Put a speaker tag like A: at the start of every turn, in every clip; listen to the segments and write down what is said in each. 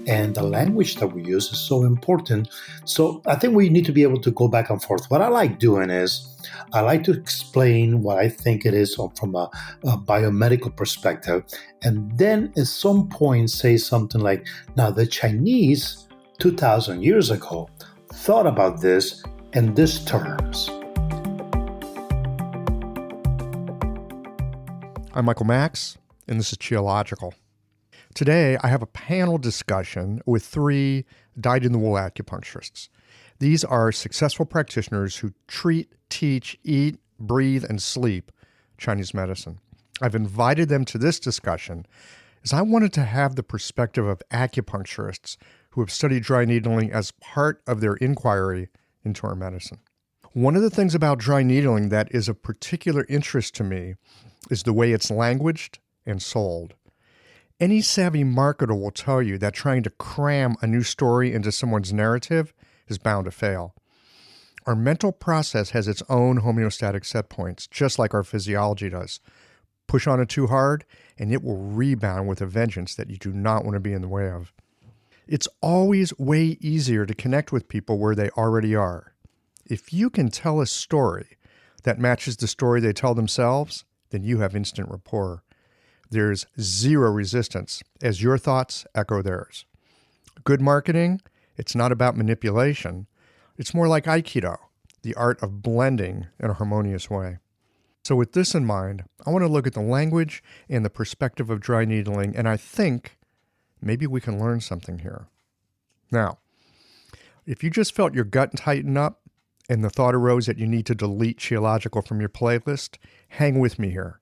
A: And the language that we use is so important. So I think we need to be able to go back and forth. What I like doing is I like to explain what I think it is from a biomedical perspective. And then at some point say something like, now the Chinese 2,000 years ago thought about this in these terms.
B: I'm Michael Max, and this is Qiological. Today, I have a panel discussion with three dyed-in-the-wool acupuncturists. These are successful practitioners who treat, teach, eat, breathe, and sleep Chinese medicine. I've invited them to this discussion as I wanted to have the perspective of acupuncturists who have studied dry needling as part of their inquiry into our medicine. One of the things about dry needling that is of particular interest to me is the way it's languaged and sold. Any savvy marketer will tell you that trying to cram a new story into someone's narrative is bound to fail. Our mental process has its own homeostatic set points, just like our physiology does. Push on it too hard, and it will rebound with a vengeance that you do not want to be in the way of. It's always way easier to connect with people where they already are. If you can tell a story that matches the story they tell themselves, then you have instant rapport. There's zero resistance as your thoughts echo theirs. Good marketing, it's not about manipulation. It's more like Aikido, the art of blending in a harmonious way. So with this in mind, I want to look at the language and the perspective of dry needling, and I think maybe we can learn something here. Now, if you just felt your gut tighten up and the thought arose that you need to delete Qiological from your playlist, hang with me here.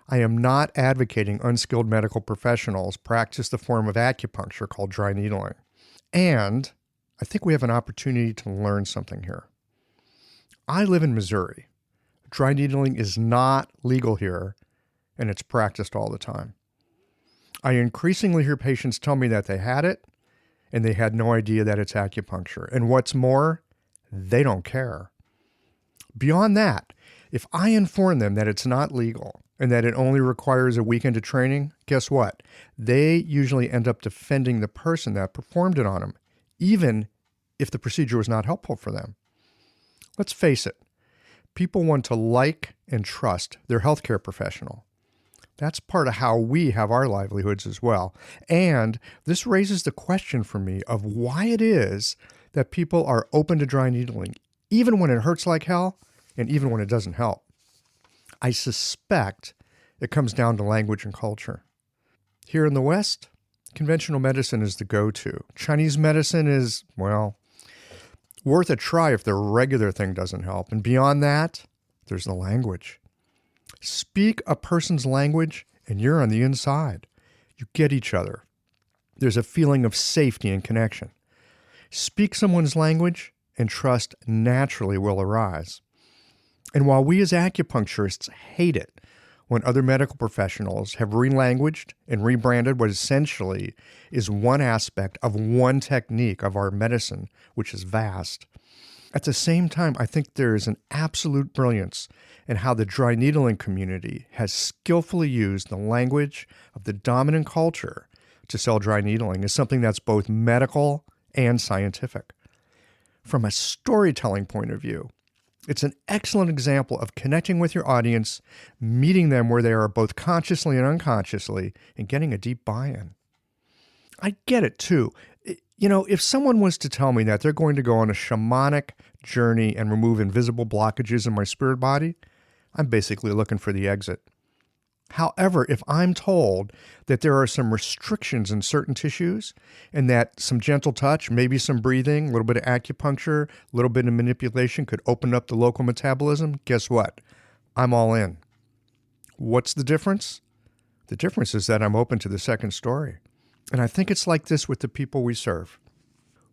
B: I am not advocating unskilled medical professionals practice the form of acupuncture called dry needling. And I think we have an opportunity to learn something here. I live in Missouri. Dry needling is not legal here, and it's practiced all the time. I increasingly hear patients tell me that they had it, and they had no idea that it's acupuncture. And what's more, they don't care. Beyond that, if I inform them that it's not legal and that it only requires a weekend of training, guess what? They usually end up defending the person that performed it on them, even if the procedure was not helpful for them. Let's face it, people want to like and trust their healthcare professional. That's part of how we have our livelihoods as well. And this raises the question for me of why it is that people are open to dry needling, even when it hurts like hell, and even when it doesn't help. I suspect it comes down to language and culture. Here in the West, conventional medicine is the go-to. Chinese medicine is, well, worth a try if the regular thing doesn't help. And beyond that, there's the language. Speak a person's language, and you're on the inside. You get each other. There's a feeling of safety and connection. Speak someone's language, and trust naturally will arise. And while we as acupuncturists hate it when other medical professionals have relanguaged and rebranded what essentially is one aspect of one technique of our medicine, which is vast, at the same time, I think there is an absolute brilliance in how the dry needling community has skillfully used the language of the dominant culture to sell dry needling as something that's both medical and scientific. From a storytelling point of view, it's an excellent example of connecting with your audience, meeting them where they are both consciously and unconsciously, and getting a deep buy-in. I get it too. You know, if someone was to tell me that they're going to go on a shamanic journey and remove invisible blockages in my spirit body, I'm basically looking for the exit. However, if I'm told that there are some restrictions in certain tissues and that some gentle touch, maybe some breathing, a little bit of acupuncture, a little bit of manipulation could open up the local metabolism, guess what? I'm all in. What's the difference? The difference is that I'm open to the second story. And I think it's like this with the people we serve.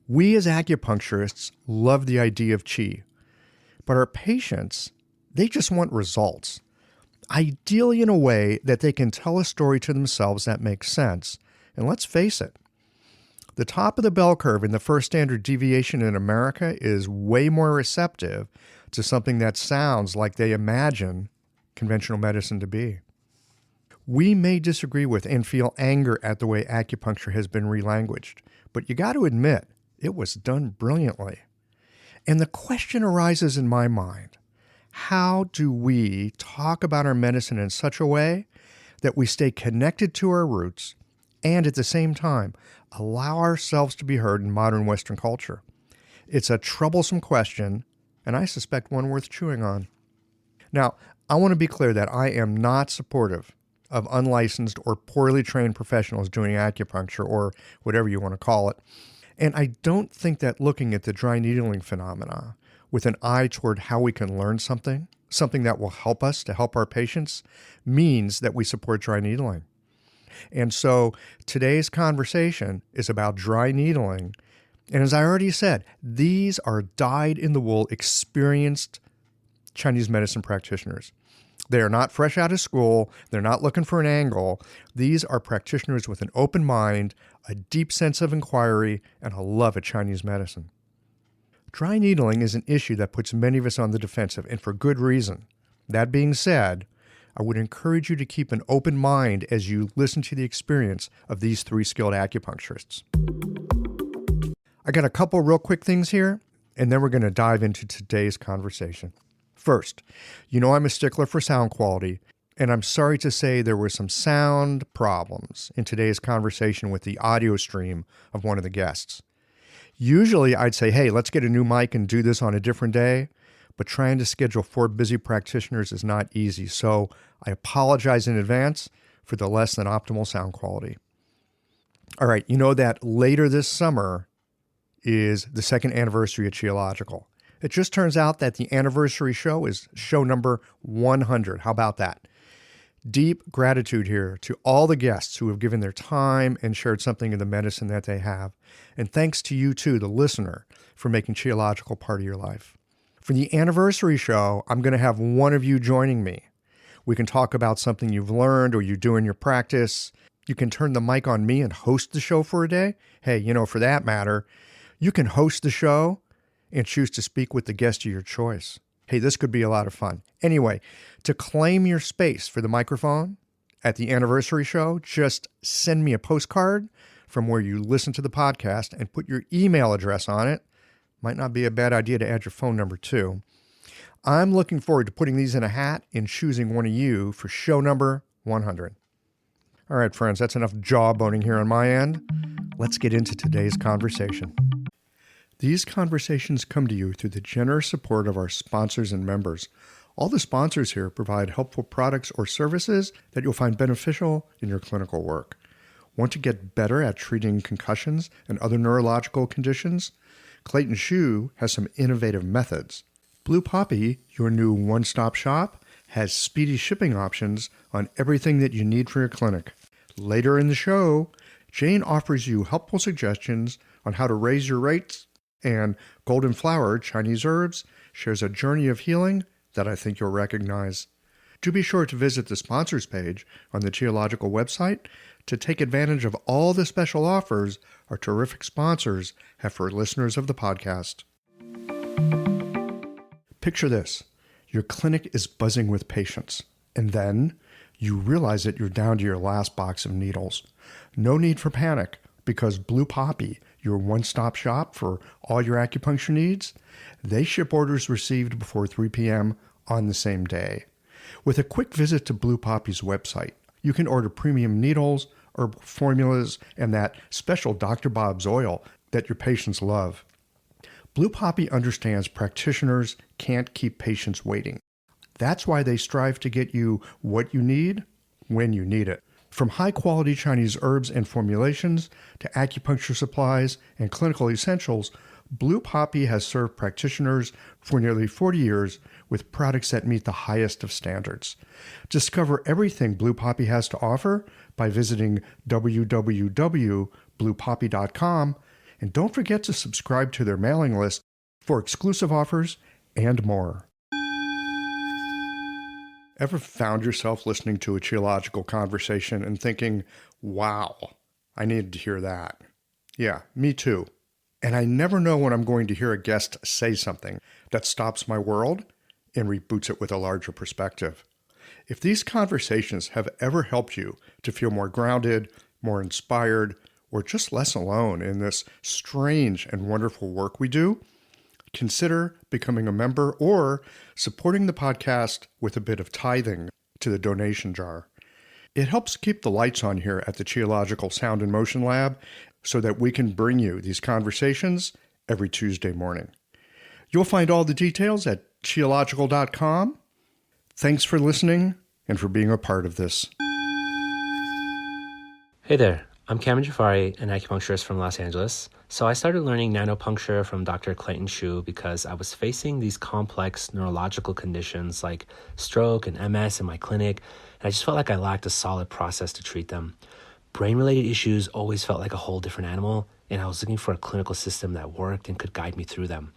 B: We as acupuncturists love the idea of qi, but our patients, they just want results. Ideally in a way that they can tell a story to themselves that makes sense. And let's face it, the top of the bell curve in the first standard deviation in America is way more receptive to something that sounds like they imagine conventional medicine to be. We may disagree with and feel anger at the way acupuncture has been relanguaged, but you got to admit, it was done brilliantly. And the question arises in my mind, how do we talk about our medicine in such a way that we stay connected to our roots and at the same time allow ourselves to be heard in modern Western culture? It's a troublesome question, and I suspect one worth chewing on. Now, I want to be clear that I am not supportive of unlicensed or poorly trained professionals doing acupuncture or whatever you want to call it. And I don't think that looking at the dry needling phenomena with an eye toward how we can learn something that will help us to help our patients, means that we support dry needling. And so today's conversation is about dry needling. And as I already said, these are dyed-in-the-wool, experienced Chinese medicine practitioners. They are not fresh out of school. They're not looking for an angle. These are practitioners with an open mind, a deep sense of inquiry, and a love of Chinese medicine. Dry needling is an issue that puts many of us on the defensive, and for good reason. That being said, I would encourage you to keep an open mind as you listen to the experience of these three skilled acupuncturists. I got a couple real quick things here, and then we're going to dive into today's conversation. First, you know I'm a stickler for sound quality, and I'm sorry to say there were some sound problems in today's conversation with the audio stream of one of the guests. Usually I'd say, hey, let's get a new mic and do this on a different day, but trying to schedule 4 busy practitioners is not easy, so I apologize in advance for the less than optimal sound quality. All right, you know that later this summer is the 2nd anniversary of Qiological. It just turns out that the anniversary show is show number 100. How about that? Deep gratitude here to all the guests who have given their time and shared something of the medicine that they have. And thanks to you too, the listener, for making Qiological part of your life. For the anniversary show, I'm going to have one of you joining me. We can talk about something you've learned or you do in your practice. You can turn the mic on me and host the show for a day. Hey, for that matter, you can host the show and choose to speak with the guest of your choice. Hey, this could be a lot of fun. Anyway, to claim your space for the microphone at the anniversary show, just send me a postcard from where you listen to the podcast and put your email address on it. Might not be a bad idea to add your phone number too. I'm looking forward to putting these in a hat and choosing one of you for show number 100. All right, friends, that's enough jawboning here on my end. Let's get into today's conversation. These conversations come to you through the generous support of our sponsors and members. All the sponsors here provide helpful products or services that you'll find beneficial in your clinical work. Want to get better at treating concussions and other neurological conditions? Clayton Shoe has some innovative methods. Blue Poppy, your new one-stop shop, has speedy shipping options on everything that you need for your clinic. Later in the show, Jane offers you helpful suggestions on how to raise your rates, and Golden Flower Chinese Herbs shares a journey of healing that I think you'll recognize. Do be sure to visit the sponsors page on the Qiological website to take advantage of all the special offers our terrific sponsors have for listeners of the podcast. Picture this. Your clinic is buzzing with patients, and then you realize that you're down to your last box of needles. No need for panic, because Blue Poppy, your one-stop shop for all your acupuncture needs, they ship orders received before 3 p.m. on the same day. With a quick visit to Blue Poppy's website, you can order premium needles, herbal formulas, and that special Dr. Bob's oil that your patients love. Blue Poppy understands practitioners can't keep patients waiting. That's why they strive to get you what you need when you need it. From high-quality Chinese herbs and formulations to acupuncture supplies and clinical essentials, Blue Poppy has served practitioners for nearly 40 years with products that meet the highest of standards. Discover everything Blue Poppy has to offer by visiting www.bluepoppy.com, and don't forget to subscribe to their mailing list for exclusive offers and more. Ever found yourself listening to a Qiological conversation and thinking, wow, I needed to hear that? Yeah, me too. And I never know when I'm going to hear a guest say something that stops my world and reboots it with a larger perspective. If these conversations have ever helped you to feel more grounded, more inspired, or just less alone in this strange and wonderful work we do, consider becoming a member or supporting the podcast with a bit of tithing to the donation jar. It helps keep the lights on here at the Qiological Sound and Motion Lab so that we can bring you these conversations every Tuesday morning. You'll find all the details at qiological.com. Thanks for listening and for being a part of this.
C: Hey there, I'm Cameron Jafari, an acupuncturist from Los Angeles. So I started learning nanopuncture from Dr. Clayton Shu because I was facing these complex neurological conditions like stroke and MS in my clinic, and I just felt like I lacked a solid process to treat them. Brain-related issues always felt like a whole different animal, and I was looking for a clinical system that worked and could guide me through them.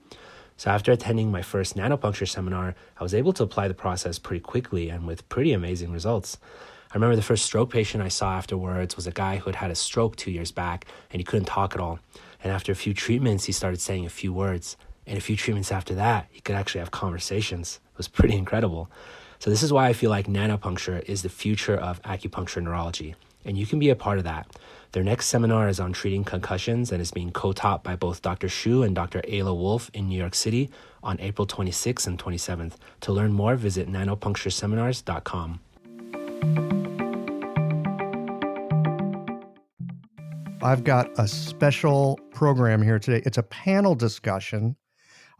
C: So after attending my first nanopuncture seminar, I was able to apply the process pretty quickly and with pretty amazing results. I remember the first stroke patient I saw afterwards was a guy who had had a stroke 2 years back, and he couldn't talk at all. And after a few treatments, he started saying a few words. And a few treatments after that, he could actually have conversations. It was pretty incredible. So this is why I feel like nanopuncture is the future of acupuncture neurology. And you can be a part of that. Their next seminar is on treating concussions and is being co-taught by both Dr. Shu and Dr. Ayla Wolf in New York City on April 26th and 27th. To learn more, visit nanopunctureseminars.com.
B: I've got a special program here today. It's a panel discussion.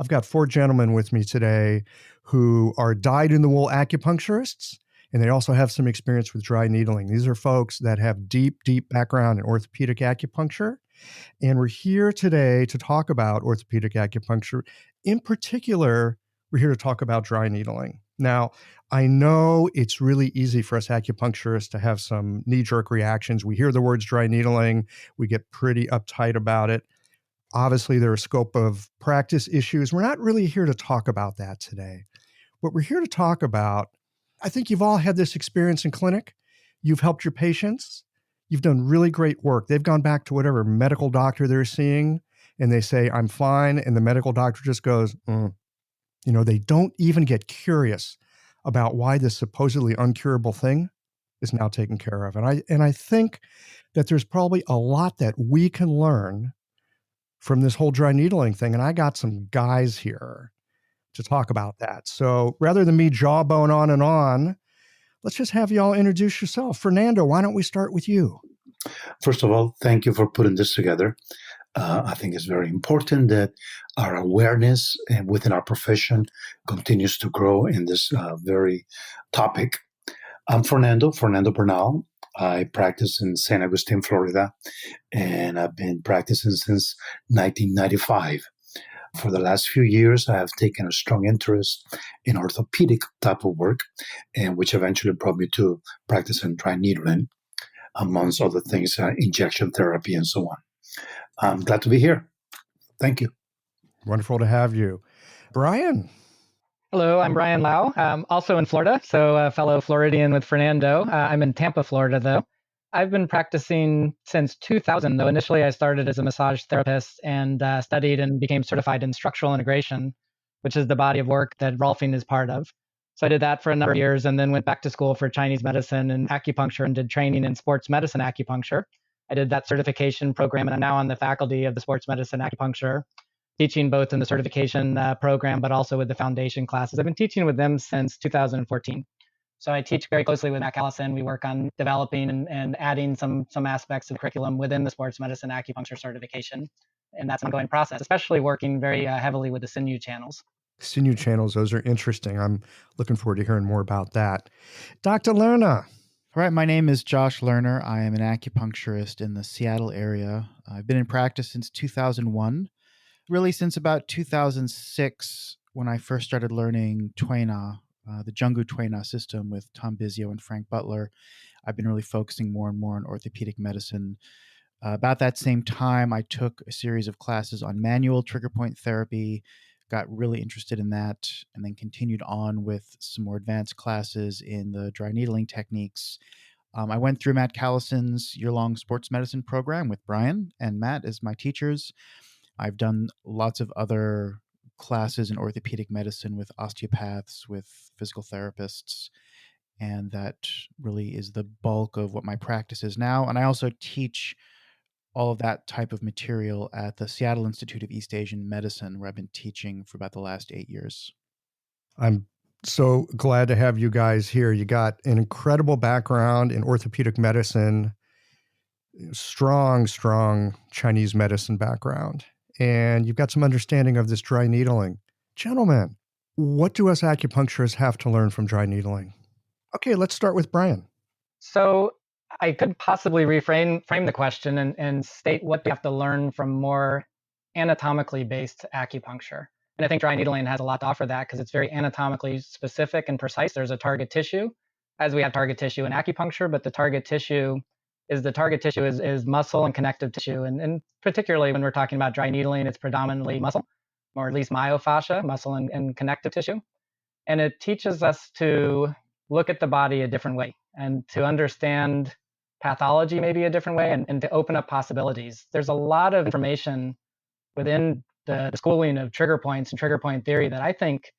B: I've got 4 gentlemen with me today who are dyed-in-the-wool acupuncturists, and they also have some experience with dry needling. These are folks that have deep, deep background in orthopedic acupuncture, and we're here today to talk about orthopedic acupuncture. In particular, we're here to talk about dry needling. Now, I know it's really easy for us acupuncturists to have some knee-jerk reactions. We hear the words dry needling, we get pretty uptight about it. Obviously, there are scope of practice issues. We're not really here to talk about that today. What we're here to talk about, I think you've all had this experience in clinic. You've helped your patients. You've done really great work. They've gone back to whatever medical doctor they're seeing, and they say, I'm fine. And the medical doctor just goes, they don't even get curious about why this supposedly uncurable thing is now taken care of. And I think that there's probably a lot that we can learn from this whole dry needling thing. And I got some guys here to talk about that. So rather than me jawbone on and on, let's just have you all introduce yourself. Fernando, why don't we start with you?
A: First of all, thank you for putting this together. I think it's very important that our awareness within our profession continues to grow in this very topic. I'm Fernando Bernal. I practice in San Agustin, Florida, and I've been practicing since 1995. For the last few years, I have taken a strong interest in orthopedic type of work, and which eventually brought me to practicing dry needling, amongst other things, injection therapy and so on. I'm glad to be here. Thank you.
B: Wonderful to have you. Brian.
D: Hello, I'm Brian Lau. I'm also in Florida, so a fellow Floridian with Fernando. I'm in Tampa, Florida, though. I've been practicing since 2000, though. Initially, I started as a massage therapist and studied and became certified in structural integration, which is the body of work that Rolfing is part of. So I did that for a number of years and then went back to school for Chinese medicine and acupuncture and did training in sports medicine acupuncture. I did that certification program, and I'm now on the faculty of the sports medicine acupuncture, teaching both in the certification program, but also with the foundation classes. I've been teaching with them since 2014. So I teach very closely with Matt Callison. We work on developing and adding some aspects of the curriculum within the sports medicine acupuncture certification. And that's an ongoing process, especially working very heavily with the sinew channels.
B: Sinew channels, those are interesting. I'm looking forward to hearing more about that. Dr. Lerner.
E: All right, my name is Josh Lerner. I am an acupuncturist in the Seattle area. I've been in practice since 2001. Really since about 2006, when I first started learning Tuina, the Jungu Tuina system with Tom Bizio and Frank Butler. I've been really focusing more and more on orthopedic medicine. About that same time, I took a series of classes on manual trigger point therapy, got really interested in that, and then continued on with some more advanced classes in the dry needling techniques. I went through Matt Callison's year-long sports medicine program with Brian and Matt as my teachers. I've done lots of other classes in orthopedic medicine with osteopaths, with physical therapists. And that really is the bulk of what my practice is now. And I also teach all of that type of material at the Seattle Institute of East Asian Medicine, where I've been teaching for about the last 8 years.
B: I'm so glad to have you guys here. You got an incredible background in orthopedic medicine, strong Chinese medicine background, and you've got some understanding of this dry needling. Gentlemen, what do us acupuncturists have to learn from dry needling? Okay, let's start with Brian.
D: So I could possibly frame the question and state what we have to learn from more anatomically based acupuncture. And I think dry needling has a lot to offer that because it's very anatomically specific and precise. There's a target tissue, as we have target tissue in acupuncture, but the target tissue is muscle and connective tissue. And particularly when we're talking about dry needling, it's predominantly muscle, or at least myofascia, muscle and connective tissue. And it teaches us to look at the body a different way and to understand pathology maybe a different way and to open up possibilities. There's a lot of information within the schooling of trigger points and trigger point theory that I think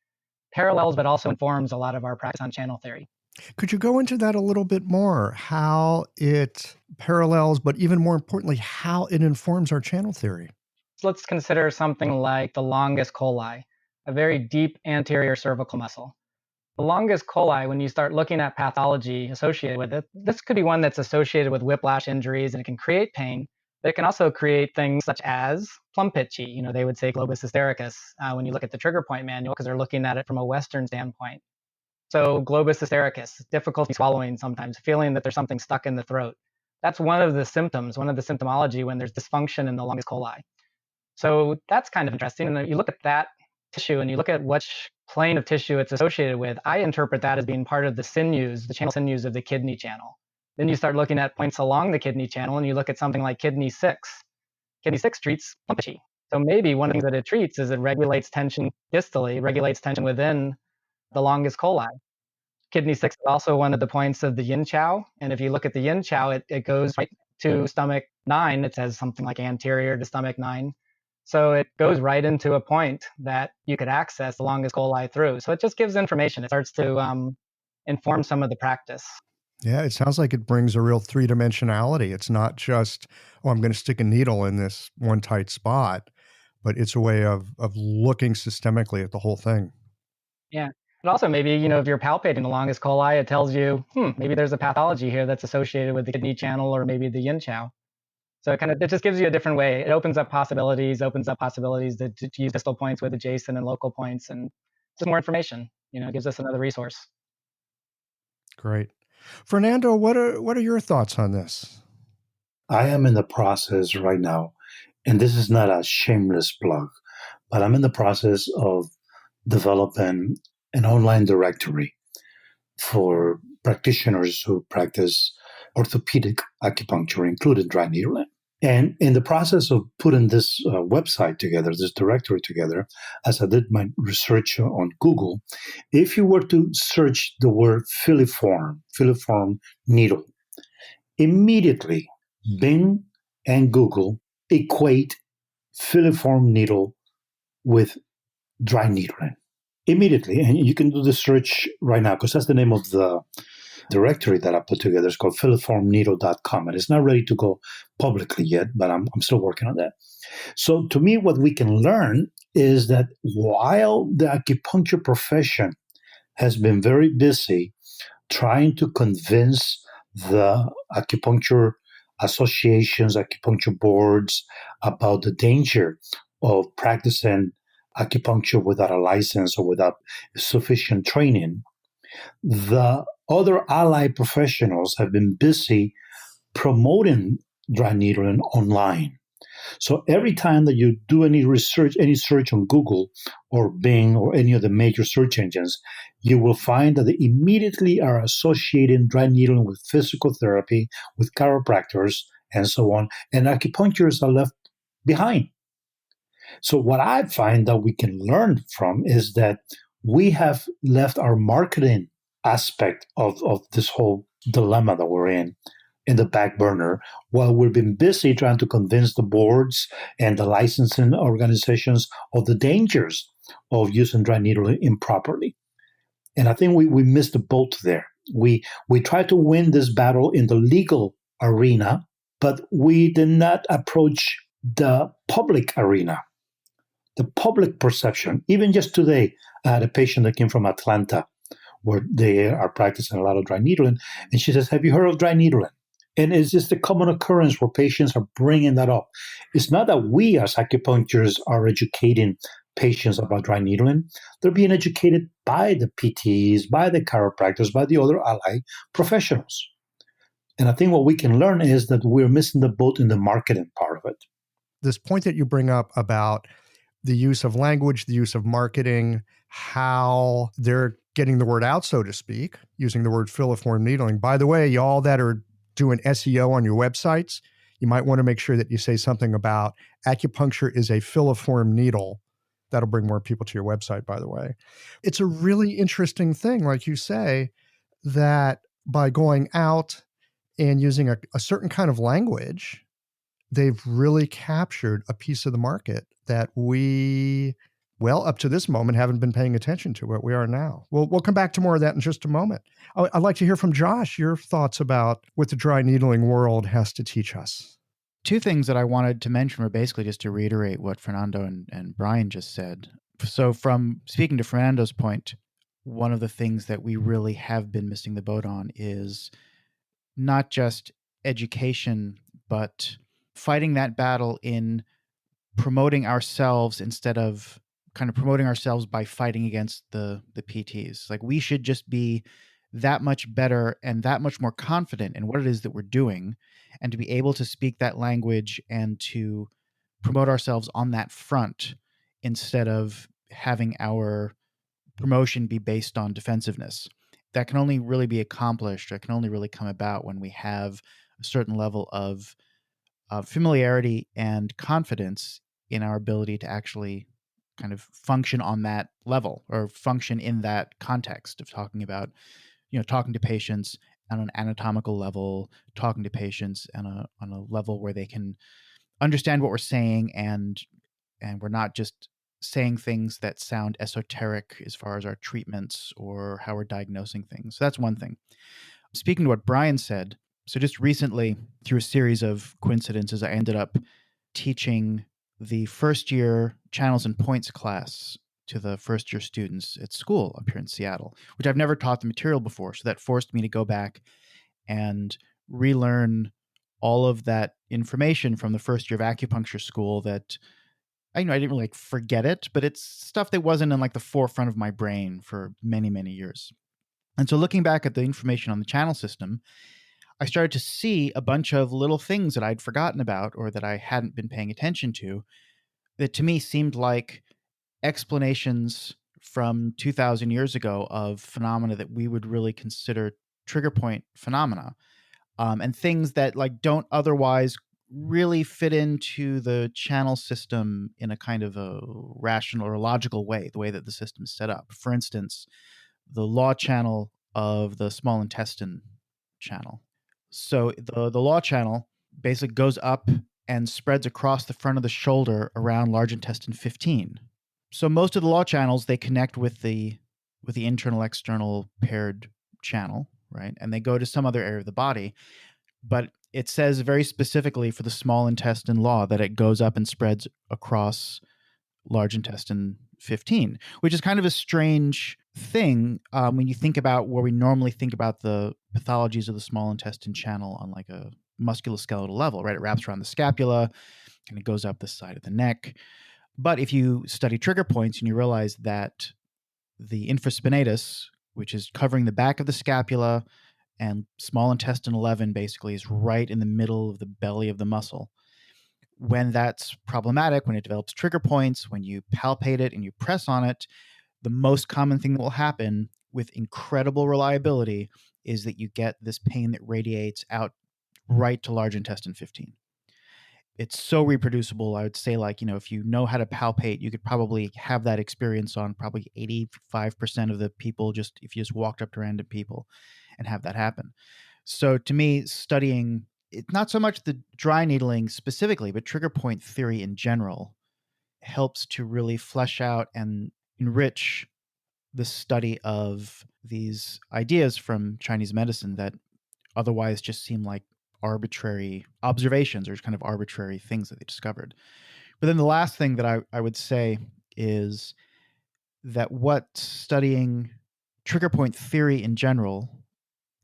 D: parallels but also informs a lot of our practice on channel theory.
B: Could you go into that a little bit more, how it parallels, but even more importantly, how it informs our channel theory?
D: So let's consider something like the longus colli, a very deep anterior cervical muscle. The longus colli, when you start looking at pathology associated with it, this could be one that's associated with whiplash injuries and it can create pain, but it can also create things such as plum pit chi. They would say globus hystericus when you look at the trigger point manual because they're looking at it from a Western standpoint. So globus hystericus, difficulty swallowing sometimes, feeling that there's something stuck in the throat. That's one of the symptoms, one of the symptomology when there's dysfunction in the longus colli. So that's kind of interesting. And then you look at that tissue and you look at which plane of tissue it's associated with. I interpret that as being part of the sinews, the channel sinews of the kidney channel. Then you start looking at points along the kidney channel and you look at something like kidney 6. Kidney 6 treats plum pit chi. So maybe one of the things that it treats is it regulates tension distally, regulates tension within the longus colli. Kidney 6 is also one of the points of the yin chow. And if you look at the yin chow, it goes right to stomach 9. It says something like anterior to stomach 9. So it goes right into a point that you could access the longus colli through. So it just gives information. It starts to inform some of the practice.
B: Yeah, it sounds like it brings a real three-dimensionality. It's not just, I'm going to stick a needle in this one tight spot, but it's a way of looking systemically at the whole thing.
D: Yeah. But also maybe, if you're palpating the longus colli, it tells you, maybe there's a pathology here that's associated with the kidney channel or maybe the yin chow. So it just gives you a different way. It opens up possibilities to use distal points with adjacent and local points, and just more information. It gives us another resource.
B: Great. Fernando, what are your thoughts on this?
A: I am in the process right now, and this is not a shameless plug, but I'm in the process of developing an online directory for practitioners who practice orthopedic acupuncture, including dry needling. And in the process of putting this website together, this directory together, as I did my research on Google, if you were to search the word filiform needle, immediately Bing and Google equate filiform needle with dry needling. Immediately, and you can do the search right now because that's the name of the directory that I put together. It's called filiformneedle.com, and it's not ready to go publicly yet, but I'm still working on that. So to me, what we can learn is that while the acupuncture profession has been very busy trying to convince the acupuncture associations, acupuncture boards about the danger of practicing acupuncture without a license or without sufficient training, the other allied professionals have been busy promoting dry needling online. So every time that you do any search on Google or Bing or any of the major search engines, you will find that they immediately are associating dry needling with physical therapy, with chiropractors, and so on. And acupuncturists are left behind. So what I find that we can learn from is that we have left our marketing aspect of this whole dilemma that we're in the back burner while we've been busy trying to convince the boards and the licensing organizations of the dangers of using dry needling improperly. And I think we missed the boat there. We try to win this battle in the legal arena, but we did not approach the public arena, the public perception. Even just today, I had a patient that came from Atlanta where they are practicing a lot of dry needling. And she says, have you heard of dry needling? And it's just a common occurrence where patients are bringing that up. It's not that we as acupuncturists are educating patients about dry needling. They're being educated by the PTs, by the chiropractors, by the other allied professionals. And I think what we can learn is that we're missing the boat in the marketing part of it.
B: This point that you bring up about the use of language, the use of marketing, how they're getting the word out, so to speak, using the word filiform needling. By the way, y'all that are doing SEO on your websites, you might want to make sure that you say something about acupuncture is a filiform needle. That'll bring more people to your website, by the way. It's a really interesting thing, like you say, that by going out and using a certain kind of language, they've really captured a piece of the market that we, well, up to this moment, haven't been paying attention to, but we are now. We'll come back to more of that in just a moment. I'd like to hear from Josh, your thoughts about what the dry needling world has to teach us.
E: Two things that I wanted to mention were basically just to reiterate what Fernando and Brian just said. So from speaking to Fernando's point, one of the things that we really have been missing the boat on is not just education, but fighting that battle in promoting ourselves instead of kind of promoting ourselves by fighting against the PTs. Like, we should just be that much better and that much more confident in what it is that we're doing, and to be able to speak that language and to promote ourselves on that front instead of having our promotion be based on defensiveness. That can only really be accomplished, or can only really come about when we have a certain level of familiarity and confidence in our ability to actually kind of function on that level, or function in that context of talking about, talking to patients on an anatomical level, talking to patients on a level where they can understand what we're saying, and we're not just saying things that sound esoteric as far as our treatments or how we're diagnosing things. So that's one thing. Speaking to what Brian said, so just recently, through a series of coincidences, I ended up teaching the first year channels and points class to the first year students at school up here in Seattle, which I've never taught the material before. So that forced me to go back and relearn all of that information from the first year of acupuncture school that I didn't really forget it, but it's stuff that wasn't in like the forefront of my brain for many, many years. And so looking back at the information on the channel system, I started to see a bunch of little things that I'd forgotten about or that I hadn't been paying attention to, that to me seemed like explanations from 2,000 years ago of phenomena that we would really consider trigger point phenomena, and things that like don't otherwise really fit into the channel system in a kind of a rational or logical way, the way that the system is set up. For instance, the law channel of the small intestine channel. So the law channel basically goes up and spreads across the front of the shoulder around large intestine 15. So most of the law channels, they connect with the internal external paired channel, right? And they go to some other area of the body. But it says very specifically for the small intestine law that it goes up and spreads across large intestine 15, which is kind of a strange thing when you think about where we normally think about the pathologies of the small intestine channel on like a musculoskeletal level, right? It wraps around the scapula and it goes up the side of the neck. But if you study trigger points and you realize that the infraspinatus, which is covering the back of the scapula, and small intestine 11 basically is right in the middle of the belly of the muscle. When that's problematic, when it develops trigger points, when you palpate it and you press on it, the most common thing that will happen with incredible reliability is that you get this pain that radiates out right to large intestine 15. It's so reproducible. I would say, like, if you know how to palpate, you could probably have that experience on probably 85% of the people, just if you just walked up to random people and have that happen. So to me, studying it, not so much the dry needling specifically, but trigger point theory in general, helps to really flesh out and enrich the study of these ideas from Chinese medicine that otherwise just seem like arbitrary observations or kind of arbitrary things that they discovered. But then the last thing that I would say is that what studying trigger point theory in general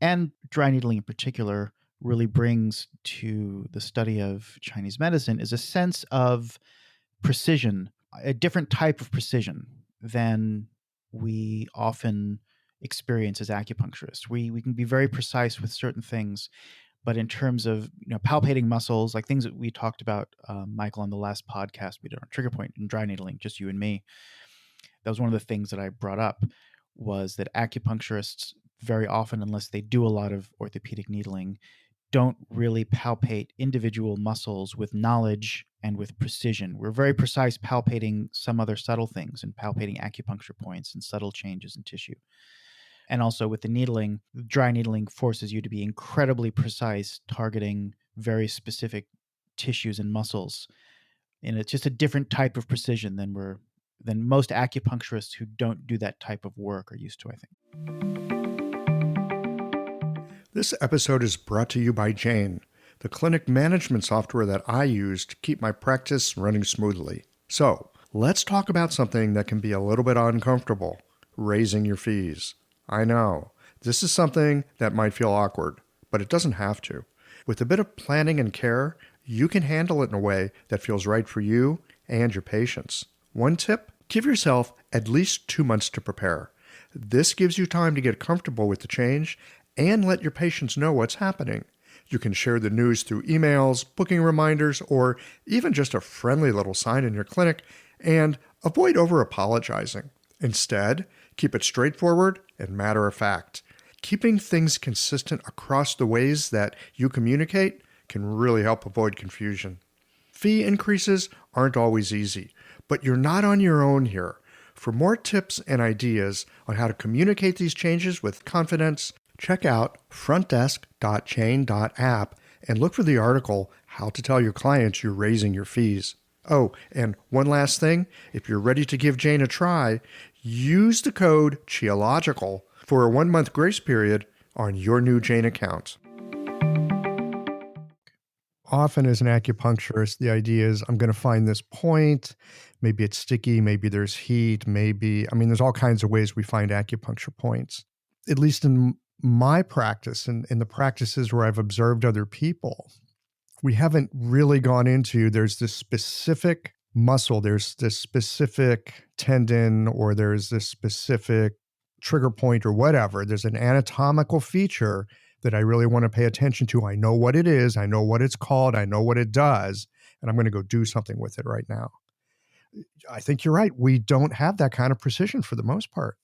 E: and dry needling in particular really brings to the study of Chinese medicine is a sense of precision, a different type of precision than we often experience as acupuncturists. We can be very precise with certain things, but in terms of palpating muscles, like things that we talked about, Michael, on the last podcast we did on trigger point and dry needling, just you and me, that was one of the things that I brought up, was that acupuncturists very often, unless they do a lot of orthopedic needling, don't really palpate individual muscles with knowledge and with precision. We're very precise palpating some other subtle things and palpating acupuncture points and subtle changes in tissue. And also with the needling, dry needling forces you to be incredibly precise, targeting very specific tissues and muscles. And it's just a different type of precision than most acupuncturists who don't do that type of work are used to, I think.
B: This episode is brought to you by Jane, the clinic management software that I use to keep my practice running smoothly. So, let's talk about something that can be a little bit uncomfortable: raising your fees. I know, this is something that might feel awkward, but it doesn't have to. With a bit of planning and care, you can handle it in a way that feels right for you and your patients. One tip: give yourself at least 2 months to prepare. This gives you time to get comfortable with the change and let your patients know what's happening. You can share the news through emails, booking reminders, or even just a friendly little sign in your clinic, and avoid over-apologizing. Instead, keep it straightforward and matter of fact. Keeping things consistent across the ways that you communicate can really help avoid confusion. Fee increases aren't always easy, but you're not on your own here. For more tips and ideas on how to communicate these changes with confidence, check out frontdesk.chain.app and look for the article, How to Tell Your Clients You're Raising Your Fees. Oh, and one last thing, if you're ready to give Jane a try, use the code Qiological for a 1-month grace period on your new Jane account. Often as an acupuncturist, the idea is I'm going to find this point. Maybe it's sticky, maybe there's heat, there's all kinds of ways we find acupuncture points. At least in my practice and in the practices where I've observed other people, we haven't really gone into there's this specific muscle, there's this specific tendon, or there's this specific trigger point or whatever. There's an anatomical feature that I really want to pay attention to. I know what it is, I know what it's called, I know what it does, and I'm going to go do something with it right now. I think you're right. We don't have that kind of precision for the most part.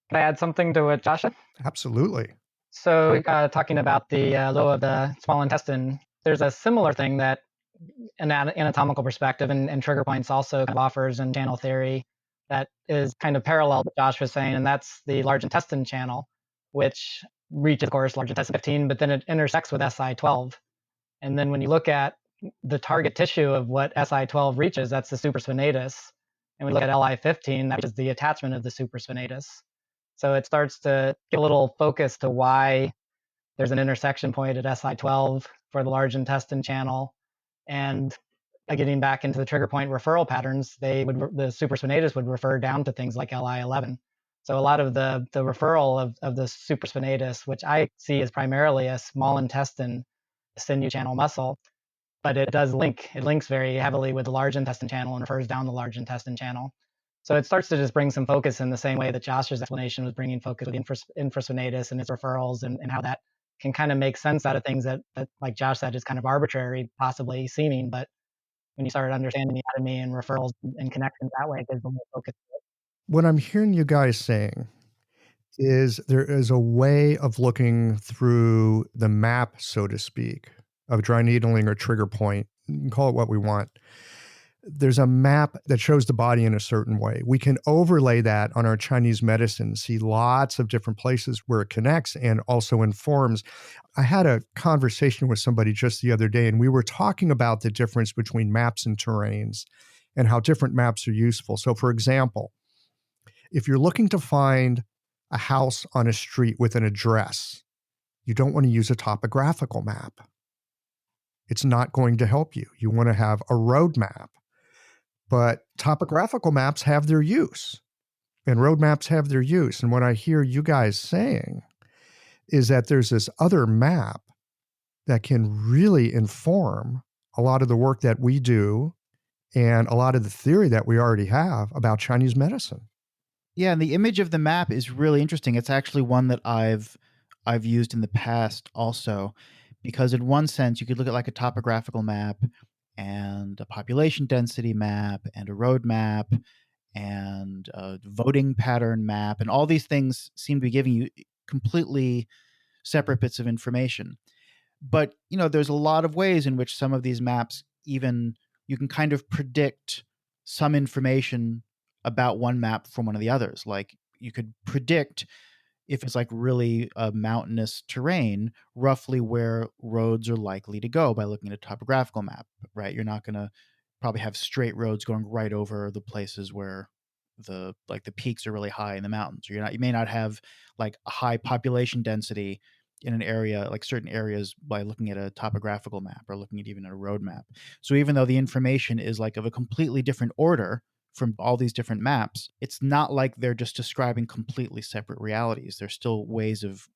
D: Can I add something to what Josh said?
B: Absolutely.
D: So talking about the low of the small intestine, there's a similar thing that an anatomical perspective and trigger points also kind of offers in channel theory that is kind of parallel to what Josh was saying, and that's the large intestine channel, which reaches, of course, large intestine 15, but then it intersects with SI12. And then when you look at the target tissue of what SI12 reaches, that's the supraspinatus. And we look at LI15, that is the attachment of the supraspinatus. So it starts to get a little focus to why there's an intersection point at SI12 for the large intestine channel. And getting back into the trigger point referral patterns, the supraspinatus would refer down to things like LI11. So a lot of the referral of the supraspinatus, which I see as primarily a small intestine sinew channel muscle, but it links very heavily with the large intestine channel and refers down the large intestine channel. So it starts to just bring some focus in the same way that Josh's explanation was bringing focus with infraspinatus and its referrals and how that can kind of make sense out of things that, like Josh said, is kind of arbitrary, possibly seeming, but when you start understanding the anatomy and referrals and connections that way, it gives them more focus.
B: What I'm hearing you guys saying is there is a way of looking through the map, so to speak, of dry needling or trigger point. You can call it what we want. There's a map that shows the body in a certain way. We can overlay that on our Chinese medicine, see lots of different places where it connects and also informs. I had a conversation with somebody just the other day, and we were talking about the difference between maps and terrains and how different maps are useful. So, for example, If you're looking to find a house on a street with an address, you don't want to use a topographical map. It's not going to help you. You want to have a road map. But topographical maps have their use, and road maps have their use. And what I hear you guys saying is that there's this other map that can really inform a lot of the work that we do and a lot of the theory that we already have about Chinese medicine.
E: Yeah, and the image of the map is really interesting. It's actually one that I've used in the past also, because in one sense you could look at like a topographical map and a population density map and a road map and a voting pattern map, and all these things seem to be giving you completely separate bits of information. But, there's a lot of ways in which some of these maps, even you can kind of predict some information about one map from one of the others. Like you could predict, if it's like really a mountainous terrain, roughly where roads are likely to go by looking at a topographical map, right? You're not going to probably have straight roads going right over the places where the peaks are really high in the mountains. Or you may not have like a high population density in an area, like certain areas, by looking at a topographical map or looking at even a road map. So even though the information is like of a completely different order from all these different maps, it's not like they're just describing completely separate realities. There's still ways of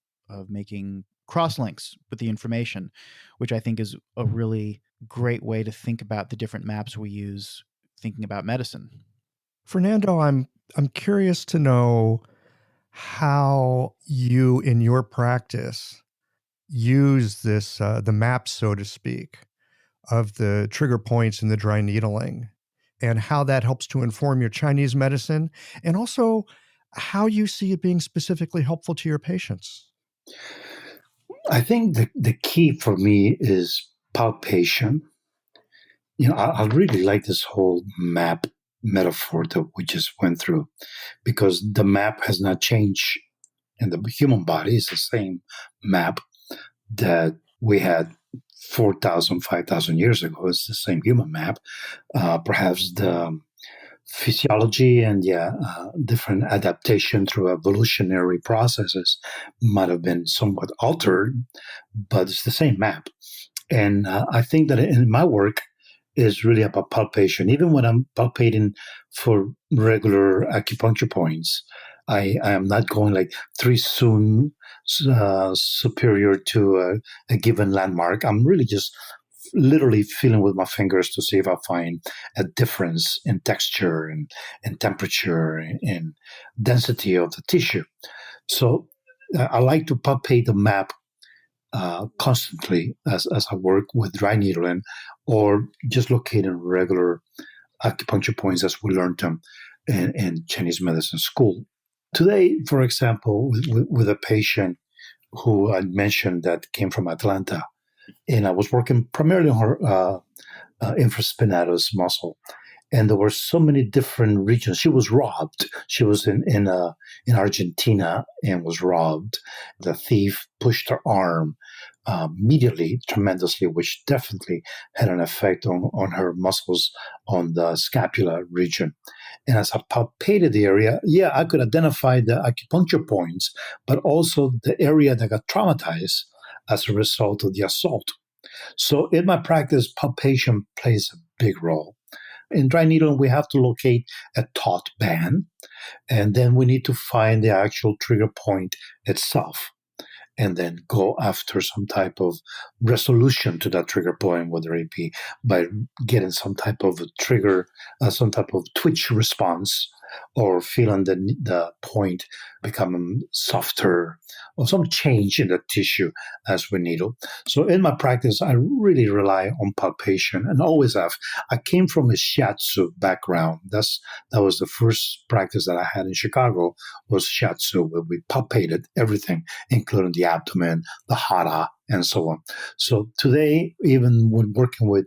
E: making cross-links with the information, which I think is a really great way to think about the different maps we use thinking about medicine.
B: Fernando, I'm curious to know how you, in your practice, use this the map, so to speak, of the trigger points in the dry needling, and how that helps to inform your Chinese medicine, and also how you see it being specifically helpful to your patients.
A: I think the key for me is palpation. I really like this whole map metaphor that we just went through, because the map has not changed in the human body. It's the same map that we had 4,000, 5,000 years ago. It's the same human map. Perhaps the physiology and different adaptation through evolutionary processes might have been somewhat altered, but it's the same map. And I think that in my work is really about palpation. Even when I'm palpating for regular acupuncture points, I am not going like 3 soon superior to a given landmark. I'm really just literally feeling with my fingers to see if I find a difference in texture and temperature and density of the tissue. So I like to palpate the map constantly as I work with dry needling or just locating regular acupuncture points as we learned them in Chinese medicine school. Today, for example, with a patient who I mentioned that came from Atlanta, and I was working primarily on her infraspinatus muscle. And there were so many different regions. She was robbed. She was in Argentina and was robbed. The thief pushed her arm immediately, tremendously, which definitely had an effect on her muscles on the scapula region. And as I palpated the area, I could identify the acupuncture points, but also the area that got traumatized as a result of the assault. So in my practice, palpation plays a big role. In dry needling, we have to locate a taut band, and then we need to find the actual trigger point itself, and then go after some type of resolution to that trigger point, whether it be by getting some type of a trigger, some type of twitch response, or feeling the point becoming softer, or some change in the tissue as we needle. So in my practice, I really rely on palpation, and always have. I came from a shiatsu background. That was the first practice that I had in Chicago, was shiatsu, where we palpated everything, including the abdomen, the hara, and so on. So today, even when working with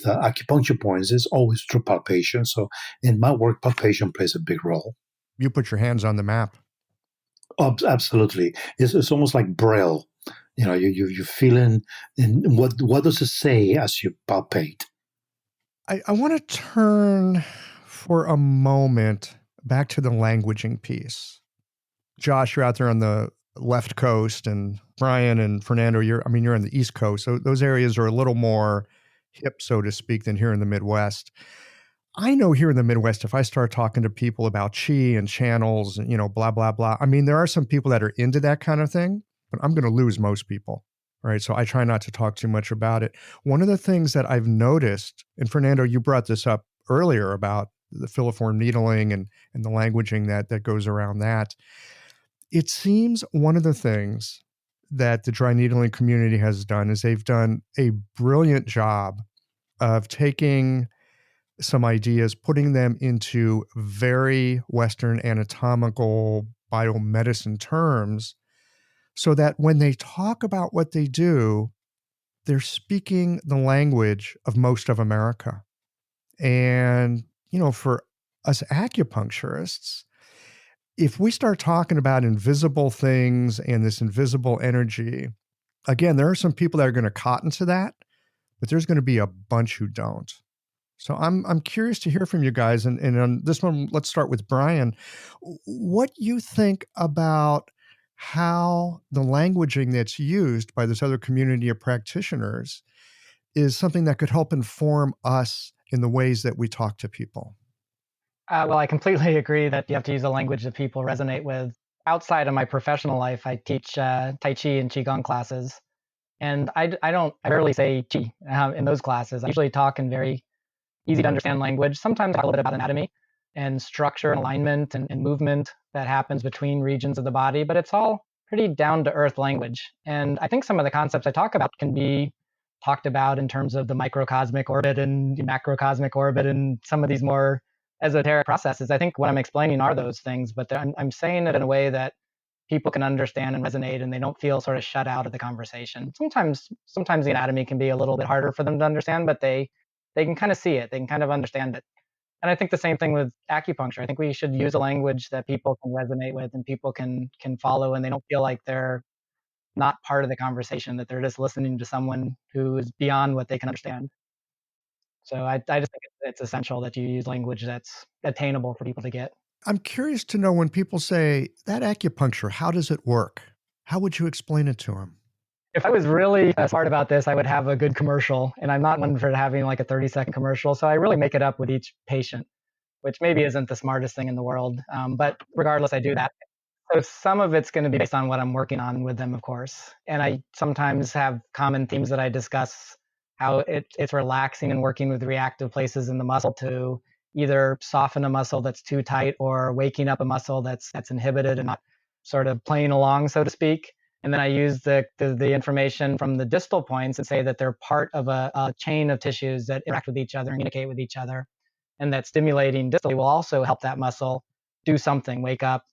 A: acupuncture points, it's always through palpation. So in my work, palpation plays a big role.
B: You put your hands on the map.
A: Oh, absolutely. It's almost like Braille. You feeling, and what does it say as you palpate?
B: I want to turn for a moment back to the languaging piece. Josh, you're out there on the left coast, and Brian and Fernando, you're on the East Coast. So those areas are a little more hip, so to speak, than here in the Midwest. I know here in the Midwest, if I start talking to people about chi and channels and, blah, blah, blah, there are some people that are into that kind of thing, but I'm going to lose most people, right? So I try not to talk too much about it. One of the things that I've noticed, and Fernando, you brought this up earlier about the filiform needling and the languaging that goes around that. It seems one of the things that the dry needling community has done is they've done a brilliant job of taking some ideas, putting them into very Western anatomical biomedicine terms so that when they talk about what they do, they're speaking the language of most of America. And, for us acupuncturists, if we start talking about invisible things and this invisible energy, again, there are some people that are going to cotton to that, but there's going to be a bunch who don't. So I'm curious to hear from you guys. And on this one, let's start with Brian. What you think about how the languaging that's used by this other community of practitioners is something that could help inform us in the ways that we talk to people?
D: Well, I completely agree that you have to use a language that people resonate with. Outside of my professional life, I teach Tai Chi and Qigong classes. And I rarely say Qi in those classes. I usually talk in very easy to understand language. Sometimes I talk a little bit about anatomy and structure and alignment and movement that happens between regions of the body, but it's all pretty down to earth language. And I think some of the concepts I talk about can be talked about in terms of the microcosmic orbit and the macrocosmic orbit and some of these more esoteric processes. I think what I'm explaining are those things, but I'm saying it in a way that people can understand and resonate and they don't feel sort of shut out of the conversation. Sometimes the anatomy can be a little bit harder for them to understand, but they can kind of see it, they can kind of understand it. And I think the same thing with acupuncture. I think we should use a language that people can resonate with and people can follow, and they don't feel like they're not part of the conversation, that they're just listening to someone who is beyond what they can understand. So I just think it's essential that you use language that's attainable for people to get.
B: I'm curious to know, when people say that acupuncture, how does it work? How would you explain it to them?
D: If I was really smart about this, I would have a good commercial, and I'm not one for having like a 30-second commercial. So I really make it up with each patient, which maybe isn't the smartest thing in the world. But regardless, I do that. So some of it's going to be based on what I'm working on with them, of course. And I sometimes have common themes that I discuss, how it's relaxing and working with reactive places in the muscle to either soften a muscle that's too tight or waking up a muscle that's inhibited and not sort of playing along, so to speak. And then I use the information from the distal points and say that they're part of a chain of tissues that interact with each other and communicate with each other. And that stimulating distally will also help that muscle do something, wake up,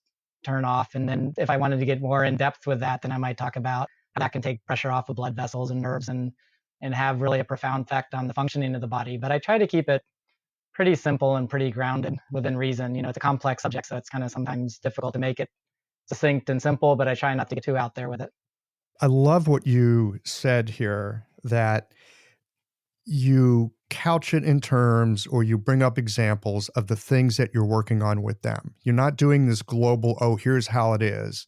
D: turn off. And then if I wanted to get more in depth with that, then I might talk about how that can take pressure off of blood vessels and nerves and have really a profound effect on the functioning of the body. But I try to keep it pretty simple and pretty grounded within reason. It's a complex subject, so it's kind of sometimes difficult to make it succinct and simple, but I try not to get too out there with it.
B: I love what you said here, that you couch it in terms, or you bring up examples of the things that you're working on with them. You're not doing this global, oh, here's how it is.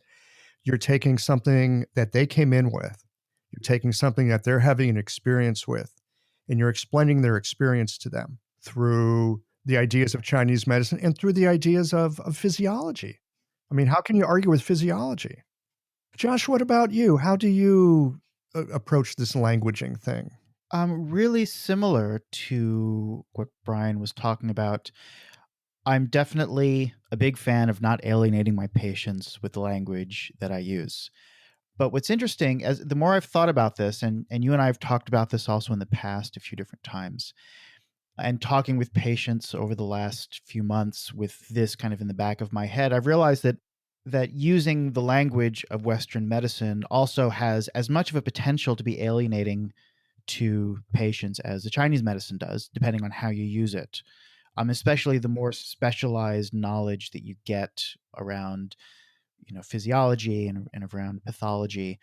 B: You're taking something that they came in with. You're taking something that they're having an experience with, and you're explaining their experience to them through the ideas of Chinese medicine and through the ideas of physiology. How can you argue with physiology? Josh, what about you? How do you approach this languaging thing?
E: Really similar to what Brian was talking about. I'm definitely a big fan of not alienating my patients with the language that I use. But what's interesting, as the more I've thought about this, and you and I have talked about this also in the past a few different times, and talking with patients over the last few months with this kind of in the back of my head, I've realized that using the language of Western medicine also has as much of a potential to be alienating to patients as the Chinese medicine does, depending on how you use it. Especially the more specialized knowledge that you get around, physiology and around pathology.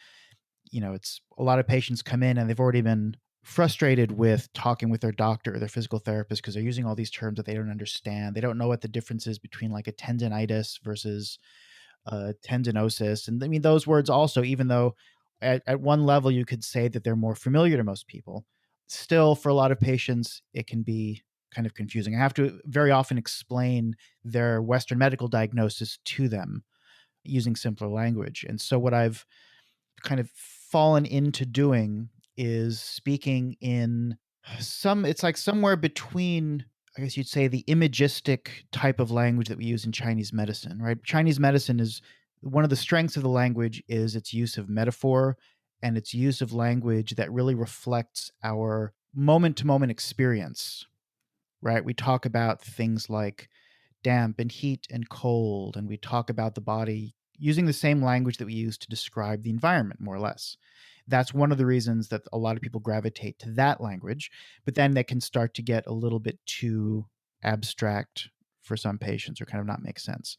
E: It's a lot of patients come in and they've already been frustrated with talking with their doctor or their physical therapist because they're using all these terms that they don't understand. They don't know what the difference is between like a tendinitis versus tendinosis. And I mean, those words also, even though at one level you could say that they're more familiar to most people, still for a lot of patients, it can be kind of confusing. I have to very often explain their Western medical diagnosis to them using simpler language. And so what I've kind of fallen into doing is speaking in it's like somewhere between, I guess you'd say, the imagistic type of language that we use in Chinese medicine, right? Chinese medicine is one of the strengths of the language is its use of metaphor and its use of language that really reflects our moment to moment experience, right? We talk about things like damp and heat and cold, and we talk about the body using the same language that we use to describe the environment, more or less. That's one of the reasons that a lot of people gravitate to that language, but then they can start to get a little bit too abstract for some patients or kind of not make sense.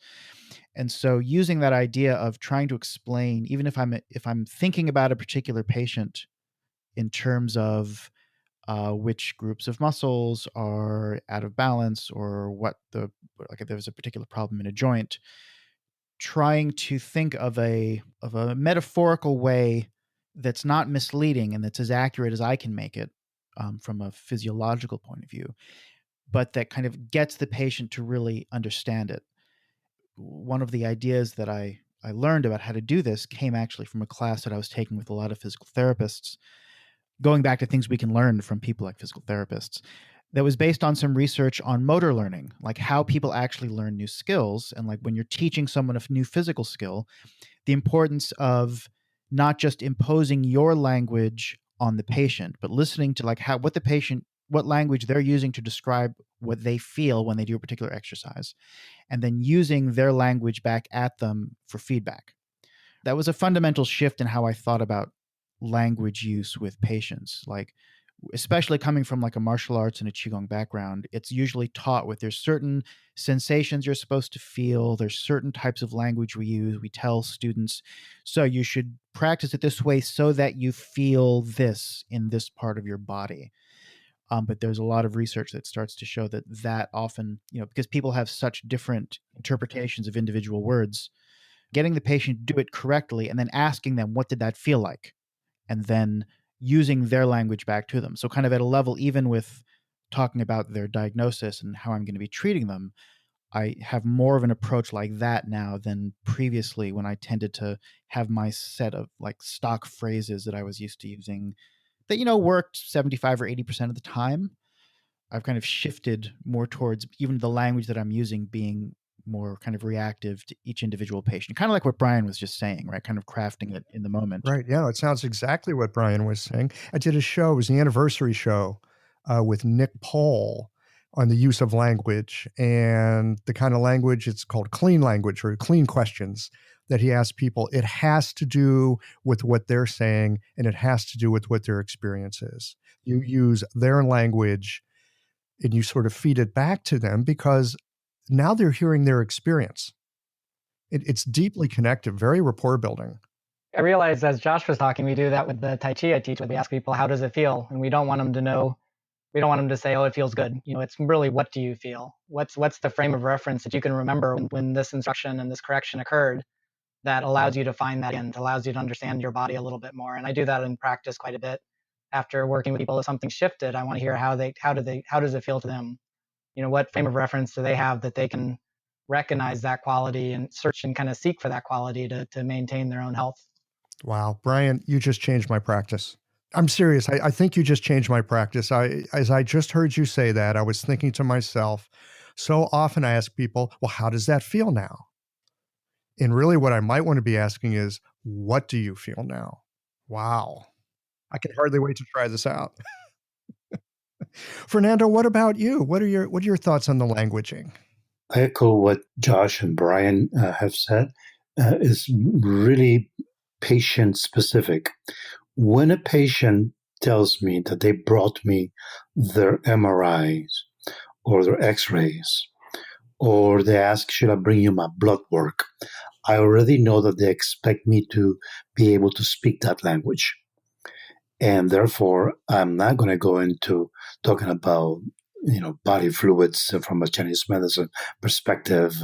E: And so using that idea of trying to explain, even if I'm thinking about a particular patient in terms of which groups of muscles are out of balance or like if there's a particular problem in a joint, trying to think of a metaphorical way that's not misleading and that's as accurate as I can make it from a physiological point of view, but that kind of gets the patient to really understand it. One of the ideas that I learned about how to do this came actually from a class that I was taking with a lot of physical therapists, going back to things we can learn from people like physical therapists, that was based on some research on motor learning, like how people actually learn new skills. And like when you're teaching someone a new physical skill, the importance of not just imposing your language on the patient, but listening to like what language they're using to describe what they feel when they do a particular exercise, and then using their language back at them for feedback. That was a fundamental shift in how I thought about language use with patients. Like, especially coming from like a martial arts and a qigong background, it's usually taught with there's certain sensations you're supposed to feel, there's certain types of language we use. We tell students, so you should practice it this way so that you feel this in this part of your body. But there's a lot of research that starts to show that often, because people have such different interpretations of individual words, getting the patient to do it correctly and then asking them, what did that feel like? And then using their language back to them. So kind of at a level, even with talking about their diagnosis and how I'm going to be treating them, I have more of an approach like that now than previously, when I tended to have my set of like stock phrases that I was used to using that, worked 75 or 80% of the time. I've kind of shifted more towards even the language that I'm using being more kind of reactive to each individual patient, kind of like what Brian was just saying, right? Kind of crafting it in the moment.
B: Right. Yeah, it sounds exactly what Brian was saying. I did a show, it was the anniversary show with Nick Paul on the use of language and the kind of language, it's called clean language or clean questions that he asks people. It has to do with what they're saying and it has to do with what their experience is. You use their language and you sort of feed it back to them because now they're hearing their experience. It's deeply connected, very rapport building.
D: I realized as Josh was talking, we do that with the Tai Chi I teach. We ask people, how does it feel? And we don't want them to know, we don't want them to say, oh, it feels good. It's really, what do you feel? What's the frame of reference that you can remember when this instruction and this correction occurred that allows you to find that and allows you to understand your body a little bit more. And I do that in practice quite a bit. After working with people, if something shifted, I want to hear how does it feel to them? What frame of reference do they have that they can recognize that quality and search and kind of seek for that quality to maintain their own health.
B: Wow. Brian, you just changed my practice. I'm serious. I think you just changed my practice. As I just heard you say that, I was thinking to myself, so often I ask people, well, how does that feel now? And really what I might want to be asking is, what do you feel now? Wow. I can hardly wait to try this out. Fernando, what about you? What are your thoughts on the languaging?
A: I echo what Josh and Brian have said. Is really patient specific. When a patient tells me that they brought me their MRIs or their X-rays, or they ask, should I bring you my blood work? I already know that they expect me to be able to speak that language. And therefore, I'm not going to go into talking about body fluids from a Chinese medicine perspective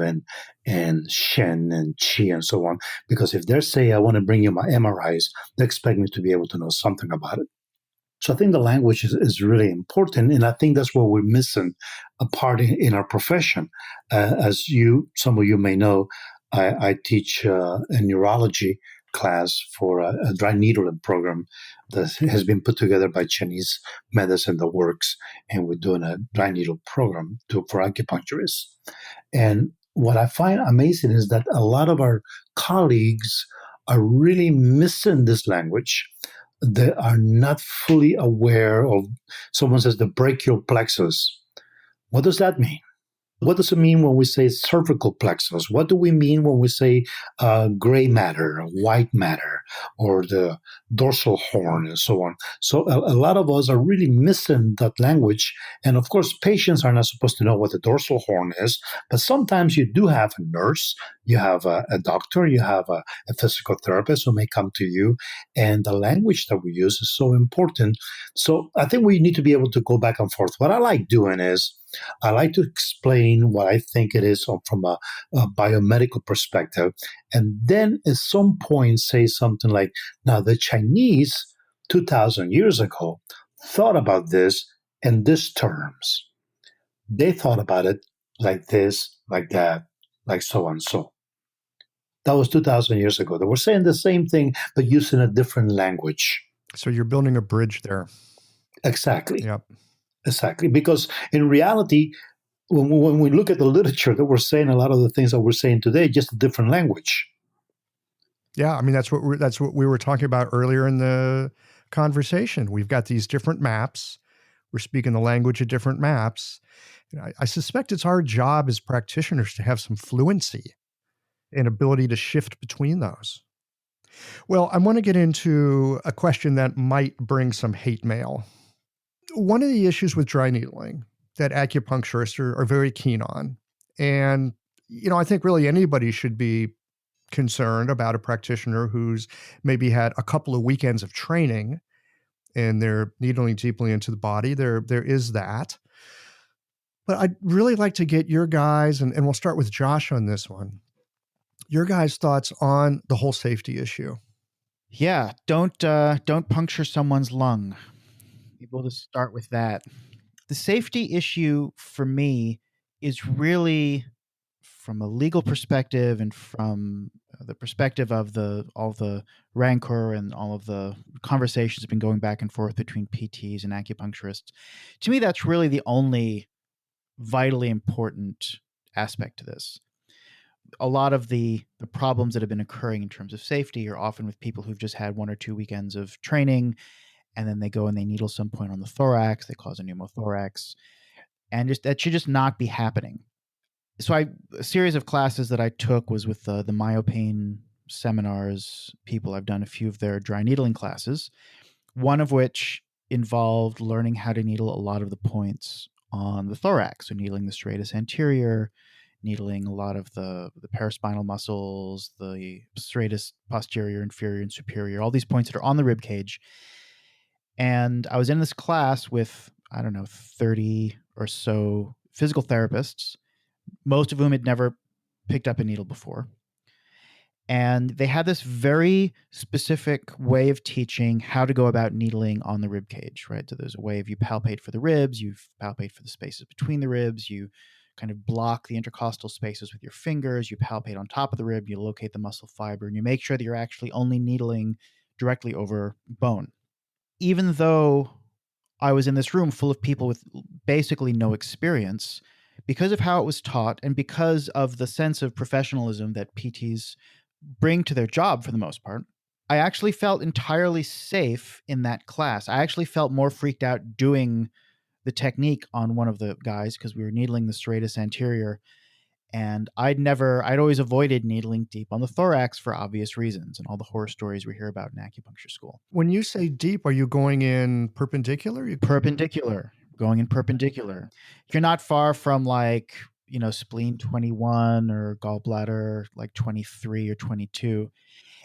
A: and Shen and Qi and so on. Because if they say I want to bring you my MRIs, they expect me to be able to know something about it. So I think the language is really important, and I think that's what we're missing a part in our profession. As some of you may know, I teach a neurology class for a dry needling program that has been put together by Chinese medicine that works, and we're doing a dry needle program for acupuncturists. And what I find amazing is that a lot of our colleagues are really missing this language. They are not fully aware of, someone says, the brachial plexus. What does that mean? What does it mean when we say cervical plexus? What do we mean when we say gray matter, white matter, or the dorsal horn, and so on? So a lot of us are really missing that language. And of course, patients are not supposed to know what the dorsal horn is, but sometimes you do have a nurse, you have a doctor, you have a physical therapist who may come to you, and the language that we use is so important. So I think we need to be able to go back and forth. What I like doing is, I like to explain what I think it is from a biomedical perspective, and then at some point say something like, now the Chinese 2,000 years ago thought about this in these terms. They thought about it like this, like that, like so and so. That was 2,000 years ago. They were saying the same thing, but using a different language.
B: So you're building a bridge there.
A: Exactly.
B: Yep.
A: Exactly. Because in reality, when we look at the literature, that we're saying a lot of the things that we're saying today, just a different language.
B: Yeah, I mean that's what we were talking about earlier in the conversation. We've got these different maps. We're speaking the language of different maps. And I suspect it's our job as practitioners to have some fluency and ability to shift between those. Well, I want to get into a question that might bring some hate mail. One of the issues with dry needling that acupuncturists are very keen on, and I think really anybody should be concerned about a practitioner who's maybe had a couple of weekends of training and they're needling deeply into the body. There is that. But I'd really like to get your guys, and we'll start with Josh on this one, your guys' thoughts on the whole safety issue.
E: Yeah, don't puncture someone's lung. People to start with that. The safety issue for me is really from a legal perspective and from the perspective of all the rancor and all of the conversations have been going back and forth between PTs and acupuncturists. To me, that's really the only vitally important aspect to this. A lot of the problems that have been occurring in terms of safety are often with people who've just had 1 or 2 weekends of training, and then they go and they needle some point on the thorax, they cause a pneumothorax, and that should just not be happening. So a series of classes that I took was with the MyoPain seminars people. I've done a few of their dry needling classes, one of which involved learning how to needle a lot of the points on the thorax. So needling the serratus anterior, needling a lot of the paraspinal muscles, the serratus posterior, inferior, and superior, all these points that are on the rib cage. And I was in this class with, 30 or so physical therapists, most of whom had never picked up a needle before. And they had this very specific way of teaching how to go about needling on the rib cage, right? So there's a way of you palpate for the ribs, you palpate for the spaces between the ribs, you kind of block the intercostal spaces with your fingers, you palpate on top of the rib, you locate the muscle fiber, and you make sure that you're actually only needling directly over bone. Even though I was in this room full of people with basically no experience, because of how it was taught and because of the sense of professionalism that PTs bring to their job for the most part, I actually felt entirely safe in that class. I actually felt more freaked out doing the technique on one of the guys because we were needling the serratus anterior, and I'd always avoided needling deep on the thorax for obvious reasons and all the horror stories we hear about in acupuncture school.
B: When you say deep, are you going in perpendicular?
E: Perpendicular, going in perpendicular. You're not far from spleen 21 or gallbladder 23 or 22.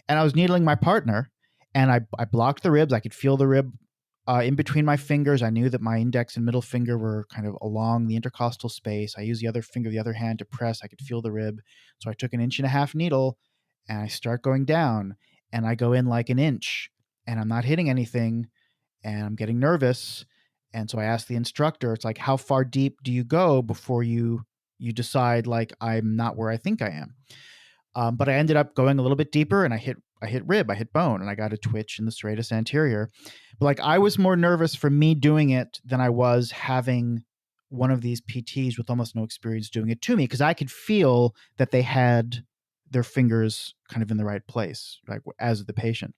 E: And I was needling my partner, And I blocked the ribs. I could feel the rib in between my fingers. I knew that my index and middle finger were kind of along the intercostal space. I used the other finger, the other hand to press. I could feel the rib. So I took an 1.5 inch needle and I start going down, and I go in like an inch, and I'm not hitting anything, and I'm getting nervous. And so I asked the instructor, it's like, how far deep do you go before you decide like I'm not where I think I am? But I ended up going a little bit deeper, and I hit rib, I hit bone, and I got a twitch in the serratus anterior. But like, I was more nervous for me doing it than I was having one of these PTs with almost no experience doing it to me, because I could feel that they had their fingers kind of in the right place, like as the patient.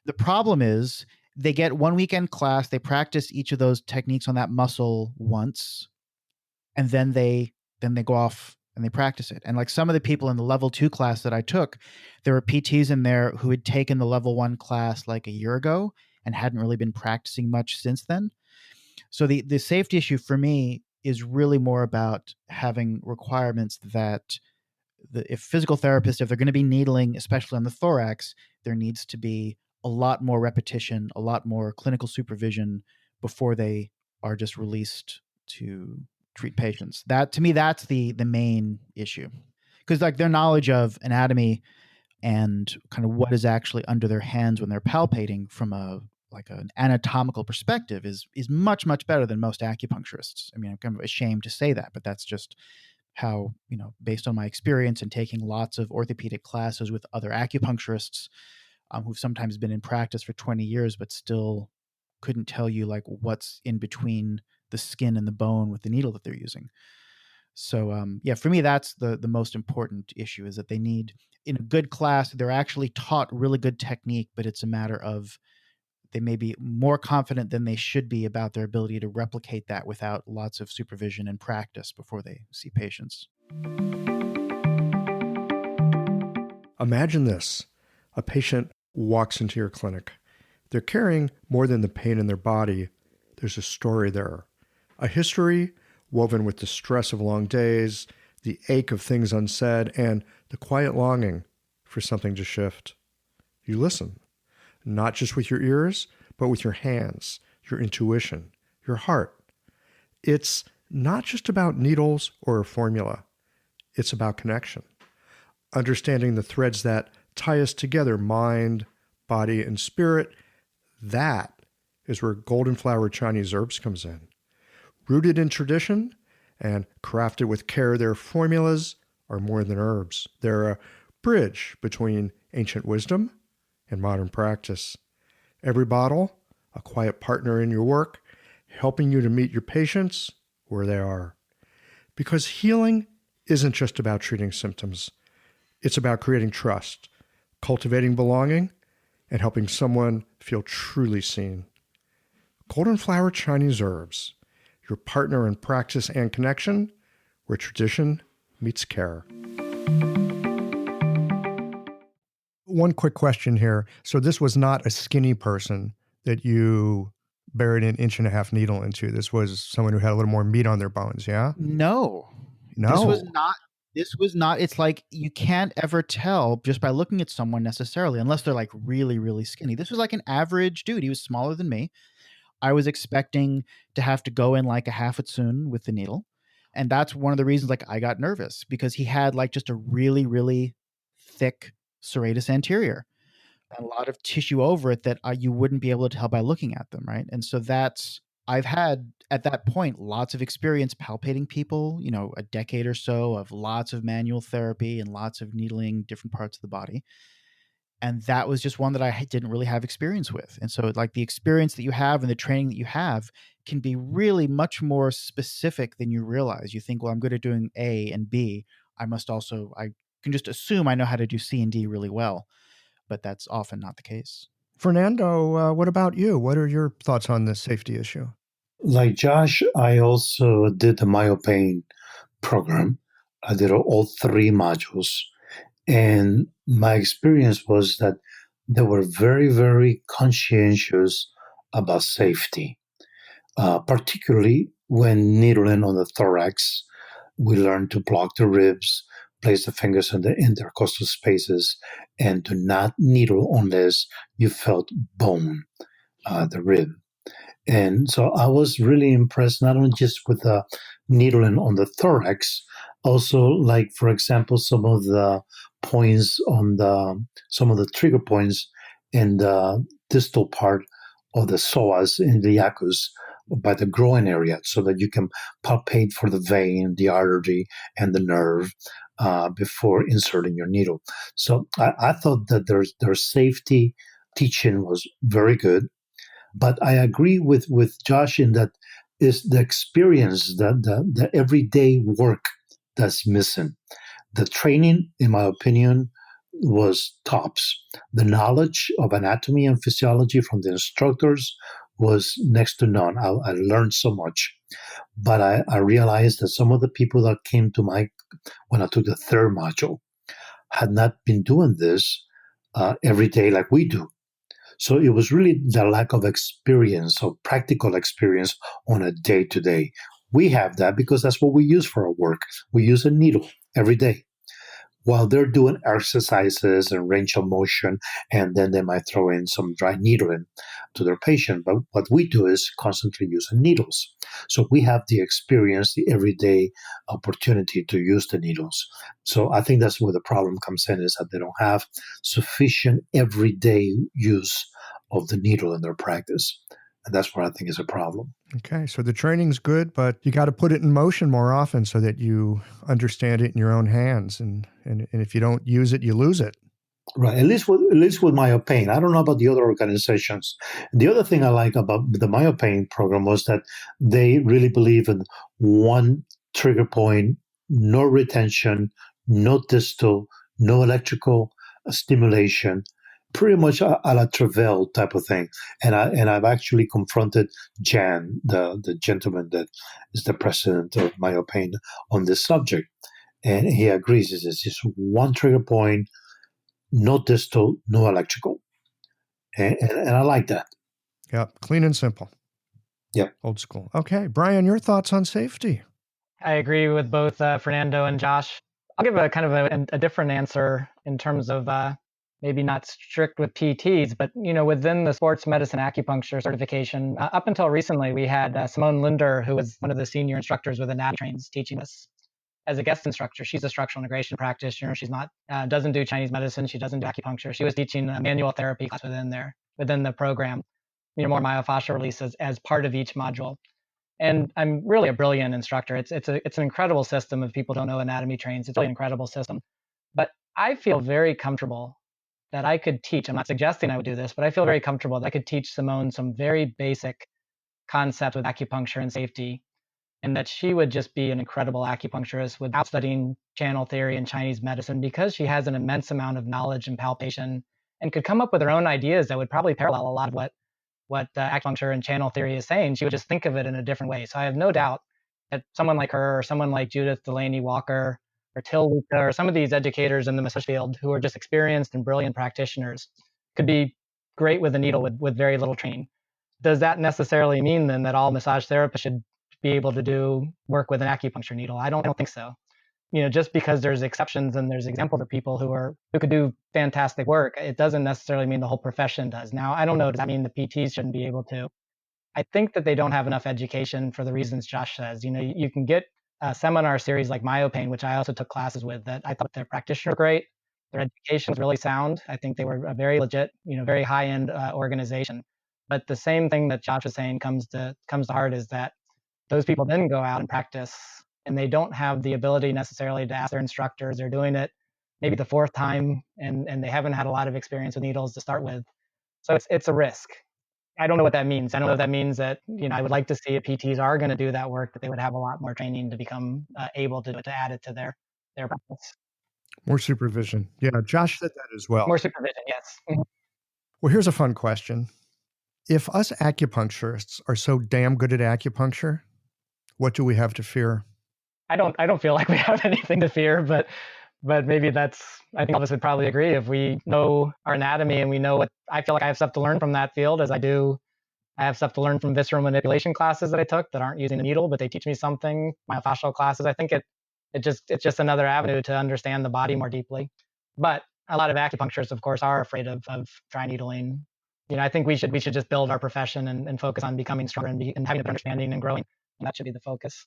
E: The problem is they get 1 weekend class, they practice each of those techniques on that muscle once, and then they go off and they practice it. And like some of the people in the level 2 class that I took, there were PTs in there who had taken the level 1 class like a year ago and hadn't really been practicing much since then. So the safety issue for me is really more about having requirements that if physical therapists, if they're going to be needling, especially on the thorax, there needs to be a lot more repetition, a lot more clinical supervision before they are just released to treat patients. That, to me, that's the main issue, because like their knowledge of anatomy and kind of what is actually under their hands when they're palpating from a like an anatomical perspective is much better than most acupuncturists. I mean, I'm kind of ashamed to say that, but that's just how, based on my experience and taking lots of orthopedic classes with other acupuncturists who've sometimes been in practice for 20 years, but still couldn't tell you like what's in between the skin and the bone with the needle that they're using. So yeah, for me, that's the most important issue, is that they need, in a good class, they're actually taught really good technique, but it's a matter of they may be more confident than they should be about their ability to replicate that without lots of supervision and practice before they see patients.
B: Imagine this. A patient walks into your clinic. They're carrying more than the pain in their body. There's a story there, a history woven with the stress of long days, the ache of things unsaid, and the quiet longing for something to shift. You listen, not just with your ears, but with your hands, your intuition, your heart. It's not just about needles or a formula. It's about connection, understanding the threads that tie us together, mind, body, and spirit. That is where golden flower Chinese herbs comes in. Rooted in tradition and crafted with care, their formulas are more than herbs. They're a bridge between ancient wisdom and modern practice. Every bottle, a quiet partner in your work, helping you to meet your patients where they are. Because healing isn't just about treating symptoms. It's about creating trust, cultivating belonging, and helping someone feel truly seen. Golden Flower Chinese Herbs, your partner in practice and connection, where tradition meets care. One quick question here. So this was not a skinny person that you buried an 1.5 inch needle into. This was someone who had a little more meat on their bones, yeah?
E: No. This was not, it's like you can't ever tell just by looking at someone necessarily, unless they're like really, really skinny. This was like an average dude. He was smaller than me. I was expecting to have to go in like a half a tsun with the needle. And that's one of the reasons like I got nervous, because he had like just a really, really thick serratus anterior and a lot of tissue over it that you wouldn't be able to tell by looking at them, right? And so I've had at that point lots of experience palpating people, a decade or so of lots of manual therapy and lots of needling different parts of the body. And that was just one that I didn't really have experience with. And so like the experience that you have and the training that you have can be really much more specific than you realize. You think, well, I'm good at doing A and B. I can just assume I know how to do C and D really well, but that's often not the case.
B: Fernando, what about you? What are your thoughts on this safety issue?
A: Like Josh, I also did the MyoPain program. I did all 3 modules. And my experience was that they were very, very conscientious about safety, particularly when needling on the thorax. We learned to block the ribs, place the fingers in the intercostal spaces, and do not needle unless you felt bone, the rib. And so I was really impressed, not only just with the needling on the thorax, also like, for example, some of the points some of the trigger points in the distal part of the psoas in the yacus by the groin area, so that you can palpate for the vein, the artery, and the nerve before inserting your needle. So I thought that their safety teaching was very good. But I agree with Josh in that is the experience, the everyday work that's missing. The training, in my opinion, was tops. The knowledge of anatomy and physiology from the instructors was next to none. I learned so much. But I realized that some of the people that came to when I took the third module, had not been doing this every day like we do. So it was really the lack of experience, of practical experience on a day to day. We have that because that's what we use for our work. We use a needle every day while they're doing exercises and range of motion, and then they might throw in some dry needling to their patient. But what we do is constantly using needles. So we have the experience, the everyday opportunity to use the needles. So I think that's where the problem comes in, is that they don't have sufficient everyday use of the needle in their practice. And that's what I think is a problem.
B: Okay, so the training's good, but you got to put it in motion more often so that you understand it in your own hands. And if you don't use it, you lose it.
A: Right, at least with MyoPain. I don't know about the other organizations. The other thing I like about the MyoPain program was that they really believe in one trigger point, no retention, no distal, no electrical stimulation, pretty much a la Travail type of thing. And I've actually confronted Jan, the gentleman that is the president of MyoPain, on this subject, and he agrees. It's just one trigger point, no distal, no electrical. And I like that.
B: Yeah, clean and simple.
A: Yeah.
B: Old school. Okay, Brian, your thoughts on safety?
D: I agree with both Fernando and Josh. I'll give a kind of a different answer in terms of maybe not strict with PTs, but within the sports medicine acupuncture certification. Up until recently, we had Simone Linder, who was one of the senior instructors with Anatomy Trains, teaching us as a guest instructor. She's a structural integration practitioner. She's not doesn't do Chinese medicine. She doesn't do acupuncture. She was teaching a manual therapy class within the program. More myofascial releases as part of each module. And I'm really a brilliant instructor. It's an incredible system. If people don't know Anatomy Trains, it's really an incredible system. But I feel very comfortable that I could teach. I'm not suggesting I would do this, but I feel very comfortable that I could teach Simone some very basic concepts with acupuncture and safety, and that she would just be an incredible acupuncturist without studying channel theory and Chinese medicine, because she has an immense amount of knowledge and palpation and could come up with her own ideas that would probably parallel a lot of what acupuncture and channel theory is saying. She would just think of it in a different way. So I have no doubt that someone like her, or someone like Judith Delaney Walker, or Till Luca, or some of these educators in the massage field who are just experienced and brilliant practitioners could be great with a needle with very little training. Does that necessarily mean then that all massage therapists should be able to do work with an acupuncture needle? I don't think so. Just because there's exceptions and there's examples of people who could do fantastic work, it doesn't necessarily mean the whole profession does. Now, I don't know, does that mean the PTs shouldn't be able to? I think that they don't have enough education for the reasons Josh says. You can get a seminar series like MyoPain, which I also took classes with, that I thought their practitioner great. Their education was really sound. I think they were a very legit, very high-end organization. But the same thing that Josh was saying comes to heart, is that those people then go out and practice, and they don't have the ability necessarily to ask their instructors. They're doing it maybe the fourth time, and they haven't had a lot of experience with needles to start with. So it's a risk. I don't know what that means. I don't know if that means that, I would like to see if PTs are going to do that work, that they would have a lot more training to become able to add it to their practice.
B: More supervision. Yeah, Josh said that as well.
D: More supervision, yes.
B: Well, here's a fun question. If us acupuncturists are so damn good at acupuncture, what do we have to fear?
D: I don't feel like we have anything to fear, but maybe I think all of us would probably agree, if we know our anatomy and we know what, I feel like I have stuff to learn from that field, as I have stuff to learn from visceral manipulation classes that I took that aren't using a needle, but they teach me something. Myofascial classes, I think It's just another avenue to understand the body more deeply. But a lot of acupuncturists, of course, are afraid of dry needling. I think we should just build our profession and focus on becoming stronger and having a better understanding and growing. And that should be the focus.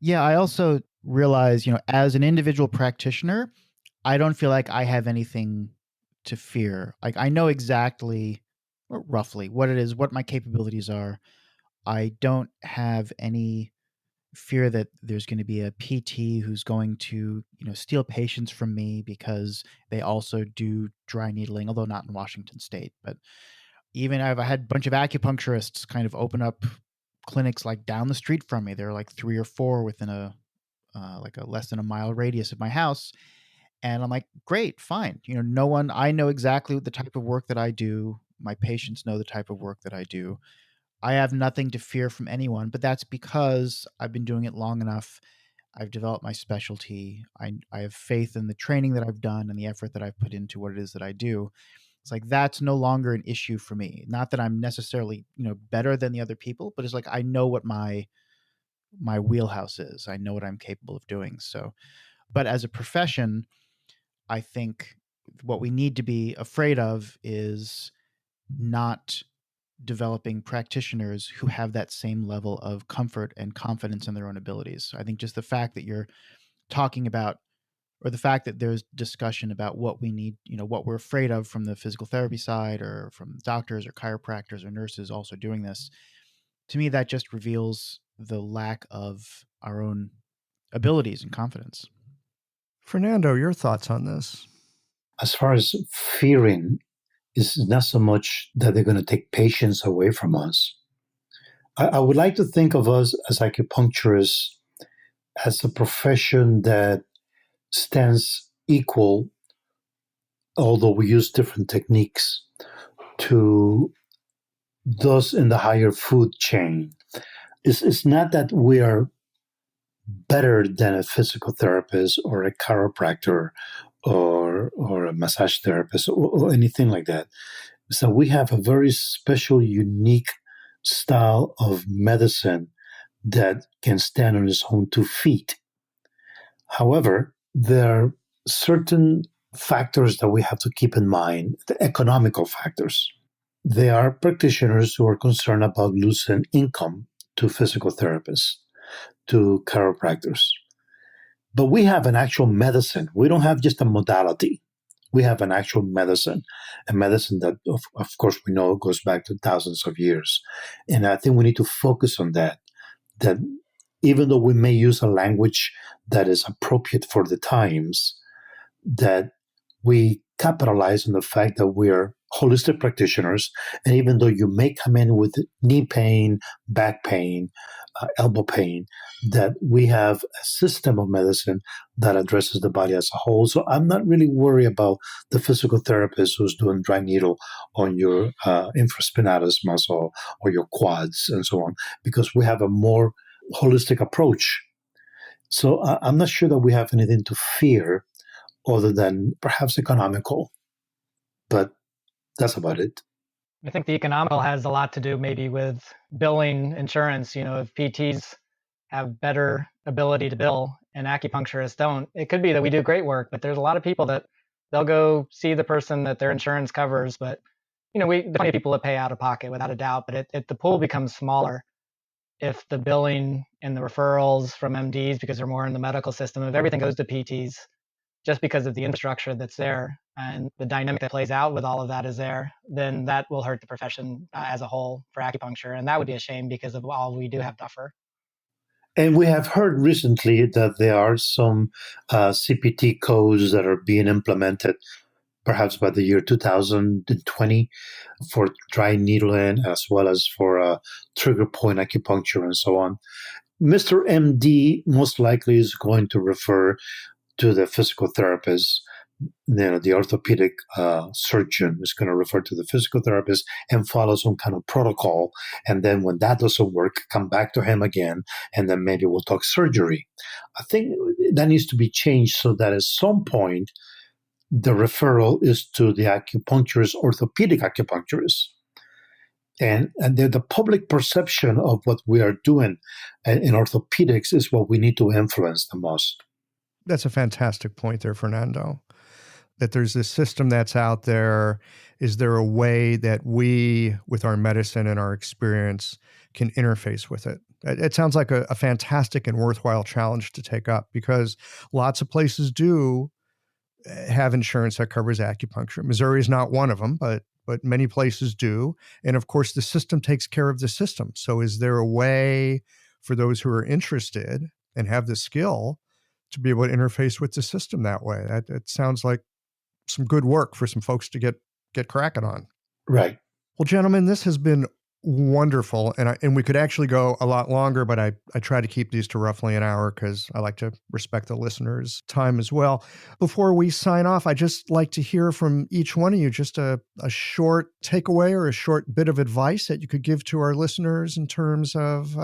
E: Yeah, I also realize, as an individual practitioner, I don't feel like I have anything to fear. Like, I know exactly, or roughly, what it is, what my capabilities are. I don't have any fear that there's going to be a PT who's going to, steal patients from me because they also do dry needling, although not in Washington State. But even I had a bunch of acupuncturists kind of open up clinics like down the street from me. There are like 3 or 4 within a less than a mile radius of my house. And I'm like, great, fine. No one, I know exactly the type of work that I do. My patients know the type of work that I do. I have nothing to fear from anyone, but that's because I've been doing it long enough. I've developed my specialty. I have faith in the training that I've done and the effort that I've put into what it is that I do. It's like, that's no longer an issue for me. Not that I'm necessarily, better than the other people, but it's like, I know what my wheelhouse is. I know what I'm capable of doing. So, but as a profession, I think what we need to be afraid of is not developing practitioners who have that same level of comfort and confidence in their own abilities. I think just the fact that you're talking about, or the fact that there's discussion about what we need, what we're afraid of from the physical therapy side, or from doctors or chiropractors or nurses also doing this, to me, that just reveals the lack of our own abilities and confidence.
B: Fernando, your thoughts on this?
A: As far as fearing, it's not so much that they're going to take patients away from us. I would like to think of us as acupuncturists as a profession that stands equal, although we use different techniques, to those in the higher food chain. It's not that we are better than a physical therapist or a chiropractor or a massage therapist or anything like that. So we have a very special, unique style of medicine that can stand on its own 2 feet. However, there are certain factors that we have to keep in mind, the economical factors. There are practitioners who are concerned about losing income to physical therapists, to chiropractors. But we have an actual medicine. We don't have just a modality. We have an actual medicine, a medicine that, of course, we know goes back to thousands of years. And I think we need to focus on that even though we may use a language that is appropriate for the times, that we capitalize on the fact that we are holistic practitioners. And even though you may come in with knee pain, back pain, elbow pain, that we have a system of medicine that addresses the body as a whole. So I'm not really worried about the physical therapist who's doing dry needle on your infraspinatus muscle or your quads and so on, because we have a more holistic approach. So I'm not sure that we have anything to fear other than perhaps economical, but that's about it.
D: I think the economical has a lot to do maybe with billing insurance. If PTs have better ability to bill and acupuncturists don't, it could be that we do great work, but there's a lot of people that they'll go see the person that their insurance covers, but there's plenty of people that pay out of pocket without a doubt, but the pool becomes smaller if the billing and the referrals from MDs, because they're more in the medical system, if everything goes to PTs, just because of the infrastructure that's there and the dynamic that plays out with all of that is there, then that will hurt the profession as a whole for acupuncture. And that would be a shame because of all we do have to offer.
A: And we have heard recently that there are some CPT codes that are being implemented, perhaps by the year 2020, for dry needling as well as for trigger point acupuncture and so on. Mr. MD most likely is going to refer to the physical therapist. The orthopedic surgeon is going to refer to the physical therapist and follow some kind of protocol. And then when that doesn't work, come back to him again, and then maybe we'll talk surgery. I think that needs to be changed so that at some point, the referral is to the acupuncturist, orthopedic acupuncturist. And the public perception of what we are doing in orthopedics is what we need to influence the most.
B: That's a fantastic point there, Fernando, that there's this system that's out there. Is there a way that we, with our medicine and our experience, can interface with it? It sounds like a fantastic and worthwhile challenge to take up, because lots of places do have insurance that covers acupuncture. Missouri is not one of them, but many places do. And of course, the system takes care of the system. So is there a way for those who are interested and have the skill to be able to interface with the system that way? That sounds like some good work for some folks to get cracking on.
A: Right.
B: Well, gentlemen, this has been wonderful, and we could actually go a lot longer, but I try to keep these to roughly an hour because I like to respect the listeners' time as well. Before we sign off, I just like to hear from each one of you just a short takeaway or a short bit of advice that you could give to our listeners in terms of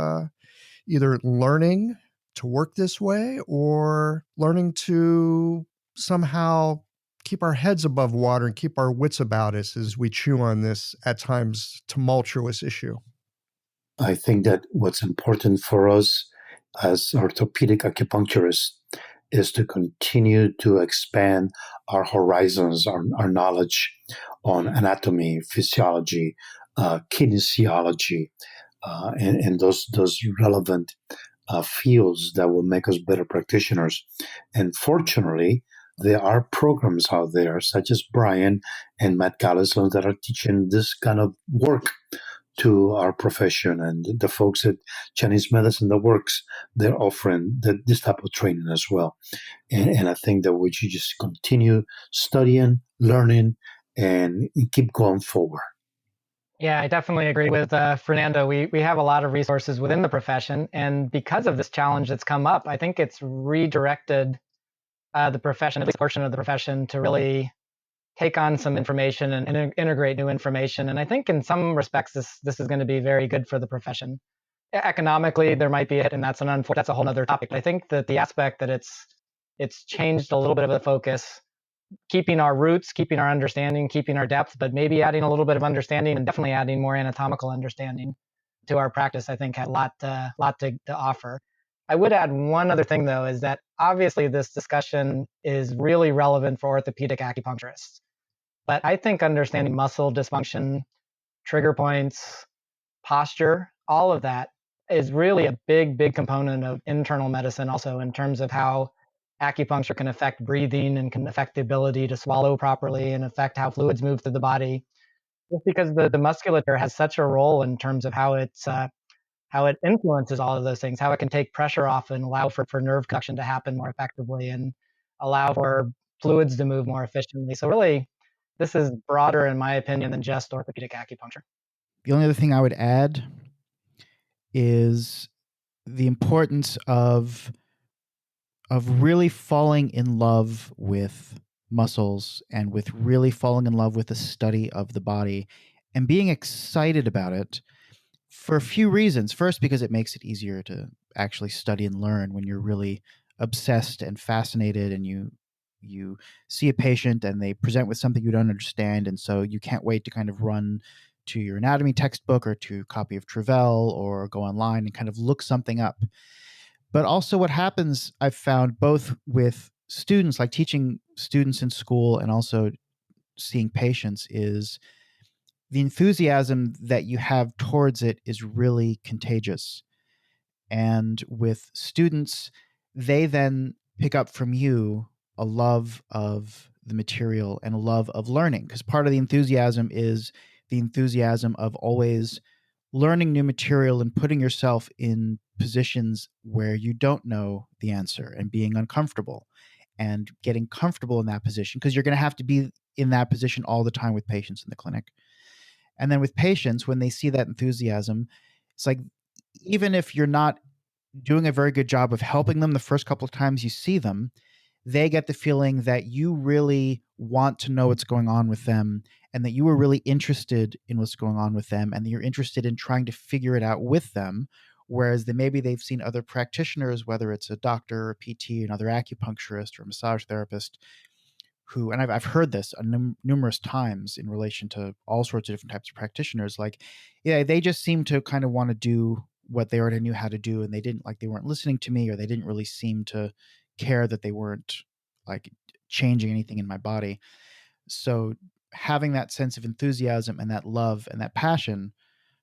B: either learning to work this way or learning to somehow keep our heads above water and keep our wits about us as we chew on this at times tumultuous issue.
A: I think that what's important for us as orthopedic acupuncturists is to continue to expand our horizons, our knowledge on anatomy, physiology, kinesiology, and those relevant fields that will make us better practitioners. And fortunately, there are programs out there, such as Brian and Matt Gallison, that are teaching this kind of work to our profession, and the folks at Chinese Medicine that works, they're offering this type of training as well. And I think that we should just continue studying, learning, and keep going forward.
D: Yeah, I definitely agree with Fernando. We have a lot of resources within the profession, and because of this challenge that's come up, I think it's redirected the profession, at least a portion of the profession, to really take on some information and integrate new information. And I think in some respects, this is going to be very good for the profession. Economically, there might be it, and that's a whole other topic. But I think that the aspect that it's changed a little bit of the focus, keeping our roots, keeping our understanding, keeping our depth, but maybe adding a little bit of understanding and definitely adding more anatomical understanding to our practice, I think had a lot to offer. I would add one other thing, though, is that obviously this discussion is really relevant for orthopedic acupuncturists. But I think understanding muscle dysfunction, trigger points, posture, all of that is really a big component of internal medicine also, in terms of how acupuncture can affect breathing and can affect the ability to swallow properly and affect how fluids move through the body. Just because the musculature has such a role in terms of how it influences all of those things, how it can take pressure off and allow for nerve conduction to happen more effectively and allow for fluids to move more efficiently. So really, this is broader, in my opinion, than just orthopedic acupuncture.
E: The only other thing I would add is the importance of really falling in love with muscles and with really falling in love with the study of the body and being excited about it for a few reasons. First, because it makes it easier to actually study and learn when you're really obsessed and fascinated, and you see a patient and they present with something you don't understand, and so you can't wait to kind of run to your anatomy textbook or to a copy of Travell or go online and kind of look something up. But also what happens, I've found, both with students, like teaching students in school and also seeing patients, is the enthusiasm that you have towards it is really contagious. And with students, they then pick up from you a love of the material and a love of learning, because part of the enthusiasm is the enthusiasm of always learning new material and putting yourself in positions where you don't know the answer and being uncomfortable and getting comfortable in that position, because you're going to have to be in that position all the time with patients in the clinic. And then with patients, when they see that enthusiasm, it's like, even if you're not doing a very good job of helping them the first couple of times you see them, they get the feeling that you really want to know what's going on with them, and that you were really interested in what's going on with them, and that you're interested in trying to figure it out with them. Whereas maybe they've seen other practitioners, whether it's a doctor or a PT, another acupuncturist or a massage therapist, who, and I've heard this numerous times in relation to all sorts of different types of practitioners, like, yeah, they just seem to kind of want to do what they already knew how to do, and they weren't listening to me, or they didn't really seem to care that they weren't like changing anything in my body. So having that sense of enthusiasm and that love and that passion,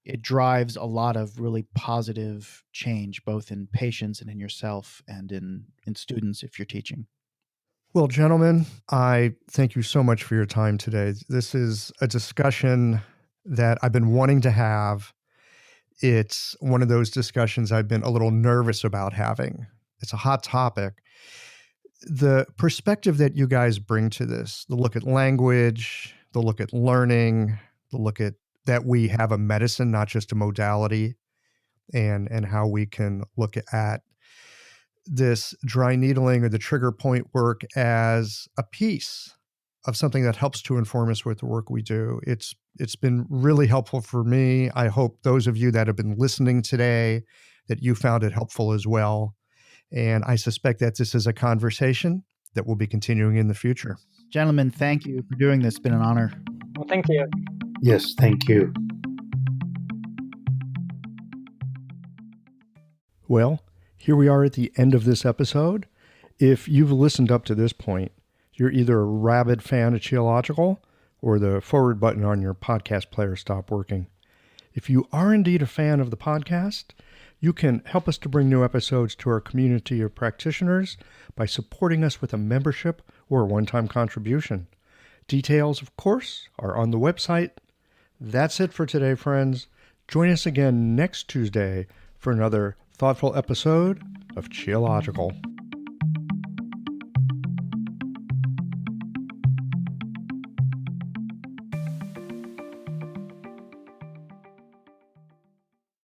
E: it drives a lot of really positive change, both in patients and in yourself and in students if you're teaching.
B: Well, gentlemen, I thank you so much for your time today. This is a discussion that I've been wanting to have. It's one of those discussions I've been a little nervous about having. It's a hot topic. The perspective that you guys bring to this, the look at language, the look at learning, the look at that we have a medicine, not just a modality, and how we can look at this dry needling or the trigger point work as a piece of something that helps to inform us with the work we do. It's been really helpful for me. I hope those of you that have been listening today, that you found it helpful as well. And I suspect that this is a conversation that will be continuing in the future.
E: Gentlemen, thank you for doing this. It's been an honor.
D: Well, thank you.
A: Yes, thank you.
B: Well, here we are at the end of this episode. If you've listened up to this point, you're either a rabid fan of Qiological or the forward button on your podcast player stopped working. If you are indeed a fan of the podcast, you can help us to bring new episodes to our community of practitioners by supporting us with a membership or a one-time contribution. Details, of course, are on the website. That's it for today, friends. Join us again next Tuesday for another thoughtful episode of Qiological.